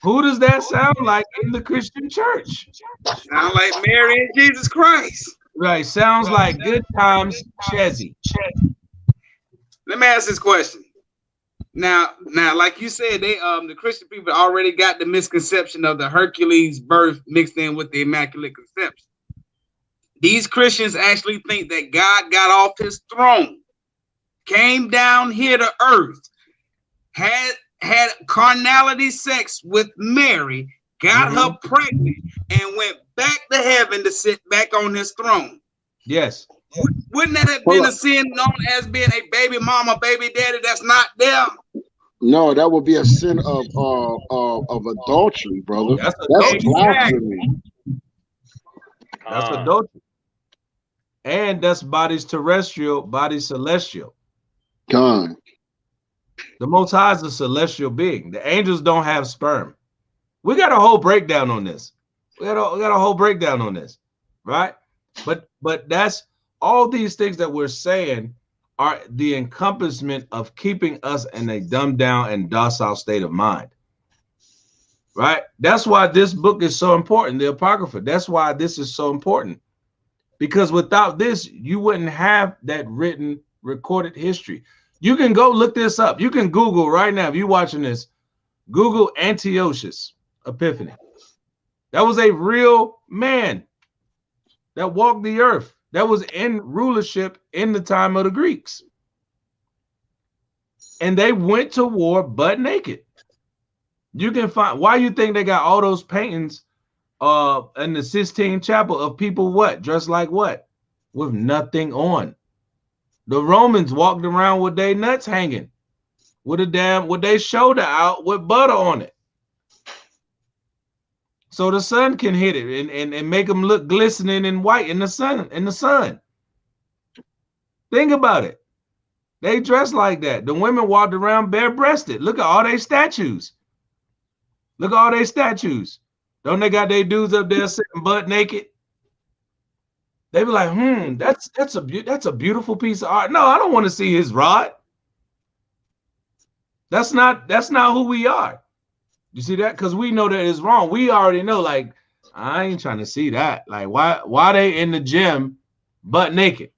does that sound like in the Christian church? Sound like Mary and Jesus Christ. Right. Sounds like Good Times Chezzy. Let me ask this question. Now, like you said, they the Christian people already got the misconception of the Hercules birth mixed in with the Immaculate Conception. These Christians actually think that God got off his throne, came down here to earth, had carnality sex with Mary, got her pregnant, and went back to heaven to sit back on his throne. Yes. Wouldn't that have been a sin known as being a baby mama, baby daddy that's not there? No, that would be a sin of adultery, brother. That's blasphemy. That's adultery. And that's bodies terrestrial, bodies celestial. God. The Most High is a celestial being. The angels don't have sperm. We got a whole breakdown on this. We got a whole breakdown on this, right? But that's all these things that we're saying are the encompassment of keeping us in a dumbed down and docile state of mind, right? That's why this book is so important, the Apocrypha. That's why this is so important, because without this, you wouldn't have that written, recorded history. You can go look this up. You can Google right now. If you're watching this, Google Antiochus Epiphanes. That was a real man that walked the earth, that was in rulership in the time of the Greeks. And they went to war butt naked. You can find, why you think they got all those paintings in the Sistine Chapel of people what? Dressed like what? With nothing on. The Romans walked around with their nuts hanging, with their shoulder out with butter on it. So the sun can hit it and make them look glistening and white in the sun. Think about it. They dress like that. The women walked around bare-breasted. Look at all their statues. Look at all their statues. Don't they got their dudes up there sitting butt naked? They be like, that's a beautiful piece of art. No, I don't want to see his rod. That's not who we are. You see that? Because we know that it's wrong. We already know, like, I ain't trying to see that. Like, why they in the gym butt naked?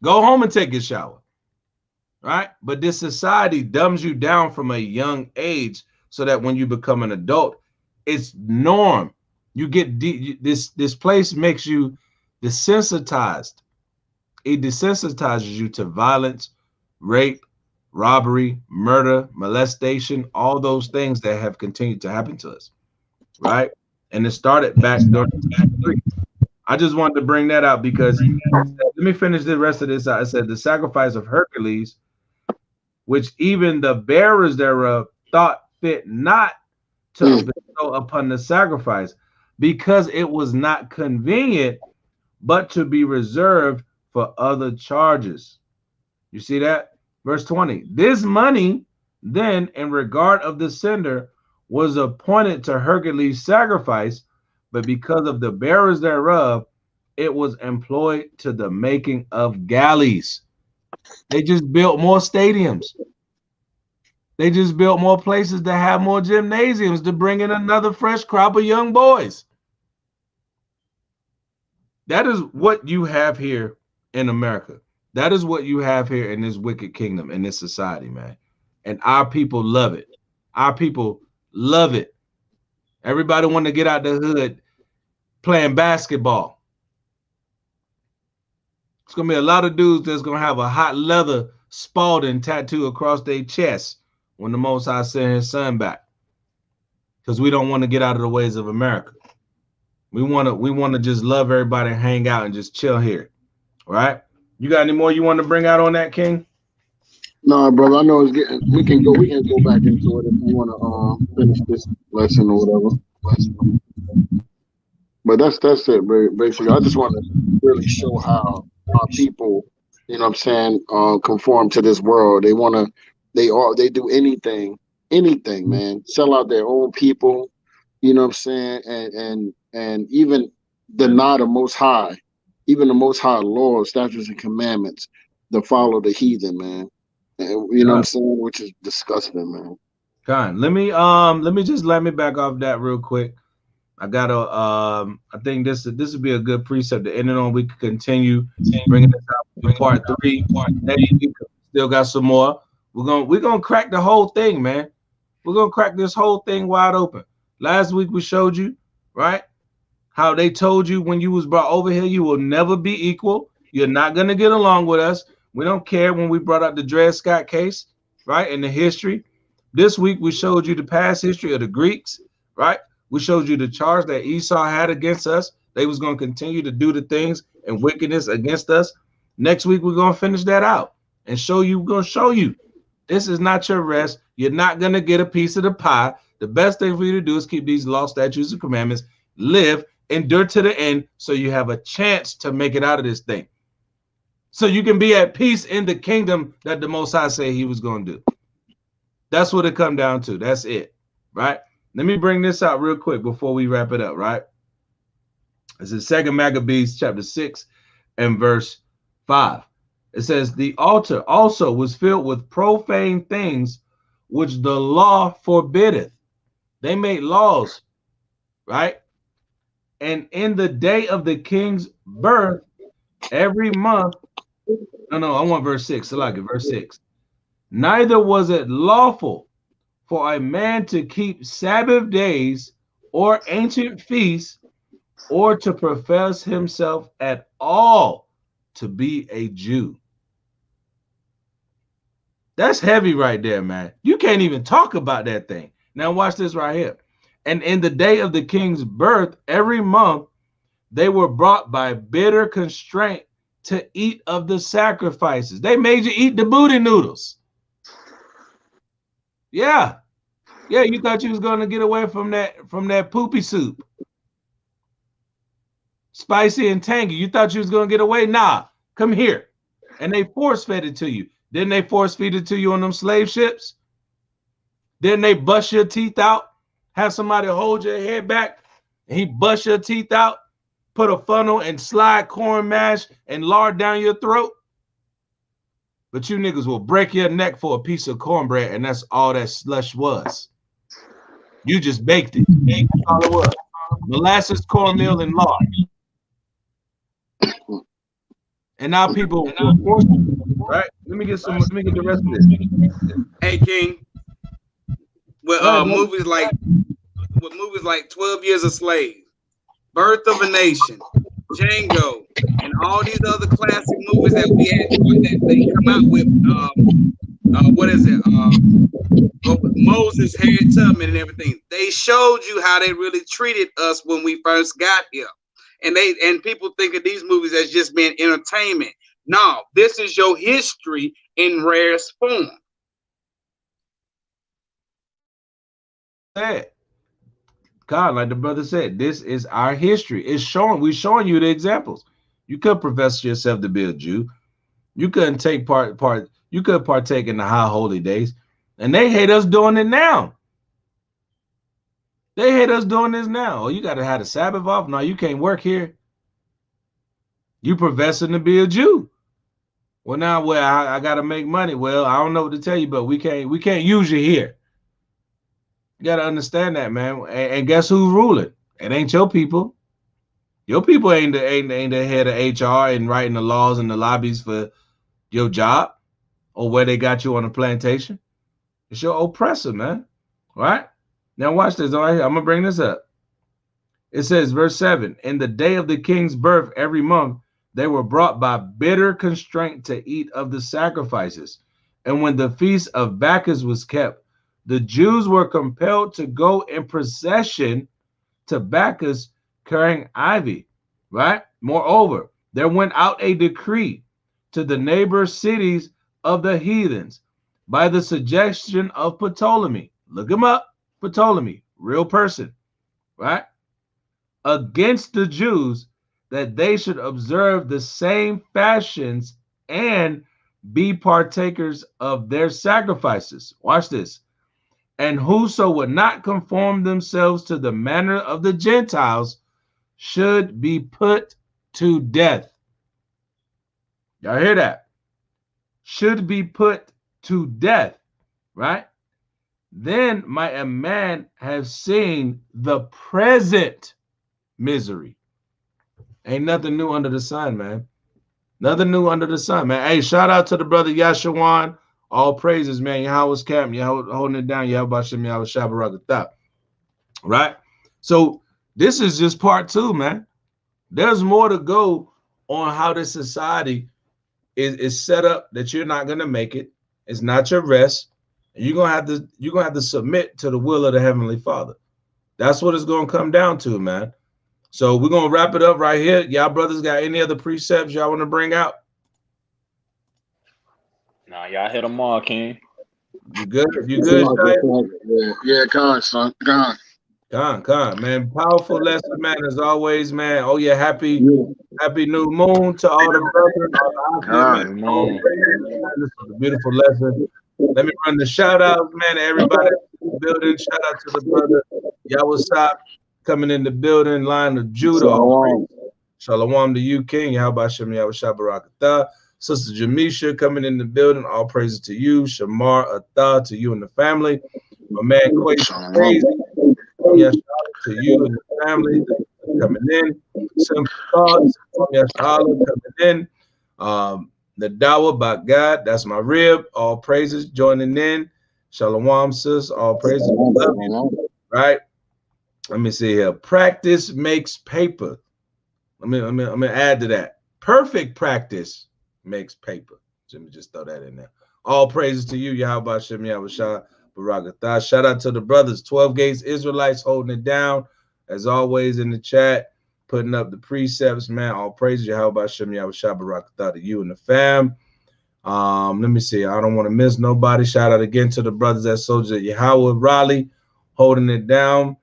Go home and take a shower. Right? But this society dumbs you down from a young age so that when you become an adult, it's norm. You get this place makes you desensitized. It desensitizes you to violence, rape, robbery, murder, molestation, all those things that have continued to happen to us, right? And it started back during the Greeks. I just wanted to bring that out because let me finish the rest of this out. It said the sacrifice of Hercules, which even the bearers thereof thought fit not to bestow upon the sacrifice, because it was not convenient, but to be reserved for other charges. You see that? Verse 20, this money then in regard of the sender was appointed to Hercules' sacrifice, but because of the bearers thereof, it was employed to the making of galleys. They just built more stadiums. They just built more places to have more gymnasiums to bring in another fresh crop of young boys. That is what you have here in America. That is what you have here in this wicked kingdom, in this society, man. And our people love it. Our people love it. Everybody want to get out the hood playing basketball. It's going to be a lot of dudes that's going to have a hot leather Spalding tattoo across their chest when the Most High send his son back. Because we don't want to get out of the ways of America. We want to just love everybody and hang out and just chill here. All right? You got any more you want to bring out on that, King? No, brother. I know it's getting. We can go back into it if you want to finish this lesson or whatever. But that's it, basically. I just want to really show how our people, you know what I'm saying, conform to this world. They do anything, man. Sell out their own people, you know what I'm saying, and even deny the Most High, even the Most High laws, statutes, and commandments to follow the heathen, man. And, you know what I'm saying, which is disgusting, man. Con, let me back off that real quick. I gotta I think this would be a good precept to end it on. We could continue bringing this out in part 3. Still got some more. We're gonna crack the whole thing, man. We're gonna crack this whole thing wide open. Last week we showed you, right, how they told you when you was brought over here, you will never be equal. You're not gonna get along with us. We don't care when we brought up the Dred Scott case, right, in the history. This week we showed you the past history of the Greeks, right? We showed you the charge that Esau had against us. They was going to continue to do the things and wickedness against us. Next week, we're going to finish that out and we're going to show you this is not your rest. You're not going to get a piece of the pie. The best thing for you to do is keep these law, statutes, and commandments, live, endure to the end, so you have a chance to make it out of this thing. So you can be at peace in the kingdom that the Most High said he was going to do. That's what it come down to. That's it, right? Let me bring this out real quick before we wrap it up, right? This is 2 Maccabees chapter 6 and verse 5. It says, the altar also was filled with profane things which the law forbiddeth. They made laws, right? And in the day of the king's birth, every month No, I want verse 6. So like it, verse 6. Neither was it lawful for a man to keep Sabbath days or ancient feasts, or to profess himself at all to be a Jew. That's heavy right there, man. You can't even talk about that thing. Now watch this right here. And in the day of the king's birth, every month, they were brought by bitter constraint to eat of the sacrifices. They made you eat the booty noodles. Yeah. Yeah, you thought you was going to get away from that poopy soup. Spicy and tangy. You thought you was going to get away? Nah, come here. And they force-fed it to you. Didn't they force-feed it to you on them slave ships? Didn't they bust your teeth out? Have somebody hold your head back and he bust your teeth out, put a funnel and slide corn mash and lard down your throat? But you niggas will break your neck for a piece of cornbread, and that's all that slush was. You just baked it. That's all it was. Molasses, cornmeal, and lard. And now people will force you, right? Let me get the rest of this. Hey King, with movies like 12 Years a Slave, Birth of a Nation, Django, and all these other classic movies that we had that they come out with, what is it? Moses, Harriet Tubman, and everything. They showed you how they really treated us when we first got here. And people think of these movies as just being entertainment. No, this is your history in rarest form. God, like the brother said, this is our history. It's showing, we're showing you the examples. You could profess yourself to be a Jew. You couldn't take you could partake in the high holy days. And they hate us doing it now. They hate us doing this now. Oh, you got to have the Sabbath off. No, you can't work here. You professing to be a Jew. Well, now, I got to make money. Well, I don't know what to tell you, but we can't use you here. You got to understand that, man. And guess who's ruling? It ain't your people. Your people ain't the head of HR and writing the laws and the lobbies for your job or where they got you on a plantation. It's your oppressor, man. Right? Now watch this. All right, I'm going to bring this up. It says, verse 7, in the day of the king's birth every month, they were brought by bitter constraint to eat of the sacrifices. And when the feast of Bacchus was kept, the Jews were compelled to go in procession to Bacchus carrying ivy, right? Moreover, there went out a decree to the neighbor cities of the heathens by the suggestion of Ptolemy. Look him up, Ptolemy, real person, right? Against the Jews, that they should observe the same fashions and be partakers of their sacrifices. Watch this. And whoso would not conform themselves to the manner of the Gentiles should be put to death. Y'all hear that? Should be put to death, right? Then might a man have seen the present misery. Ain't nothing new under the sun, man. Nothing new under the sun, man. Hey, shout out to the brother Yashawan. All praises, man. Yahawashi, holding it down. Yahawashi, right? So this is just part 2, man. There's more to go on how this society is set up that you're not gonna make it. It's not your rest. You're gonna have to submit to the will of the Heavenly Father. That's what it's gonna come down to, man. So we're gonna wrap it up right here. Y'all brothers got any other precepts y'all want to bring out? Nah, y'all hit them all, King. You good? You good? Yeah, Con, son. Con, man. Powerful lesson, man, as always, man. Oh yeah, happy new moon to all the brothers. This is a beautiful lesson. Let me run the shout out, man, to everybody in the building. Shout out to the brother Yahawashi coming in the building, line of Judah. Shalom to you, King. Yahawashi Yahawashi Barakatah. Sister Jamisha coming in the building. All praises to you. Shamar Atah to you and the family. My man Quay Crazy. Yes, to you and the family coming in. Simple thoughts. Yes, coming in. The Dawa by God, that's my rib. All praises joining in. Shalom, sis. All praises. Love you. Right. Let me see here. Practice makes paper. Let me add to that. Perfect practice makes paper. Let me just throw that in there. All praises to you, Yahawashi, Yahawashi, Barakatah. Shout out to the brothers, 12 Gates Israelites holding it down, as always in the chat, putting up the precepts, man. All praises, Yahawashi, Yahawashi, Barakatah to you and the fam. Let me see. I don't want to miss nobody. Shout out again to the brothers at Soldier Yahweh Raleigh, holding it down.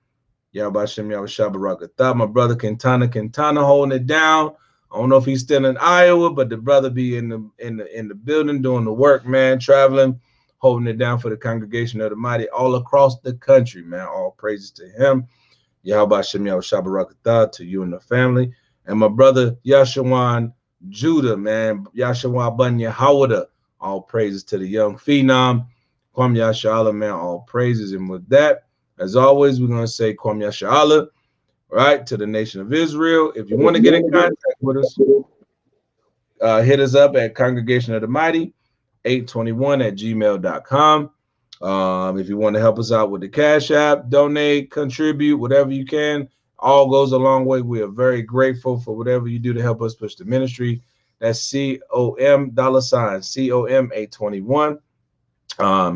Yahawashi, Yahawashi, Barakatah. My brother Quintana holding it down. I don't know if he's still in Iowa, but the brother be in the building doing the work, man, traveling, holding it down for the congregation of the mighty all across the country, man. All praises to him. Yahawashi, Yahawashi, Barakatah to you and the family. And my brother Yashawan Judah, man, Yashawan Bun Yahawada. All praises to the young phenom. Kwam Yashala, man, all praises. And with that, as always, we're going to say Kwam Yashala. Right, to the nation of Israel. If you want to get in contact with us, hit us up at Congregation of the Mighty 821@gmail.com. If you want to help us out with the Cash App, donate, contribute, whatever you can, all goes a long way. We are very grateful for whatever you do to help us push the ministry. That's COM $COM 821.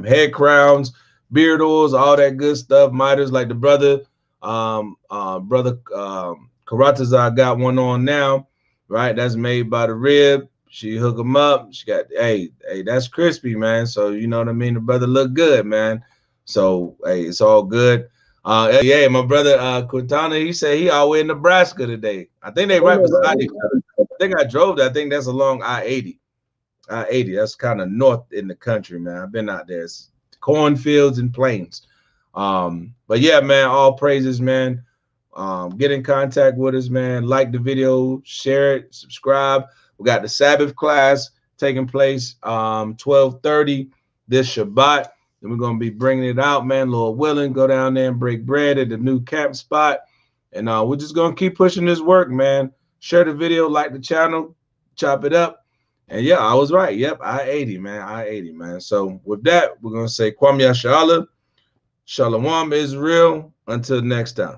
Head crowns, beard oils, all that good stuff. Miters like the brother. Brother Karatazar got one on now, right? That's made by the rib. She hook him up. She got, hey, that's crispy, man. So you know what I mean? The brother look good, man. So hey, it's all good. Yeah, my brother Quintana, he said he all the way in Nebraska today. I think they right beside each other. I think I drove that. I think that's along I-80. I-80, that's kind of north in the country, man. I've been out there. It's cornfields and plains. But yeah, man, all praises, man. Get in contact with us, man. Like the video, share it, subscribe. We got the Sabbath class taking place 12:30 this Shabbat. And we're going to be bringing it out, man. Lord willing, go down there and break bread at the new camp spot. And we're just going to keep pushing this work, man. Share the video, like the channel, chop it up. And yeah, I was right. Yep, I-80, man. I-80, man. So with that, we're going to say Kwam Yashala. Shalom Israel. Until next time.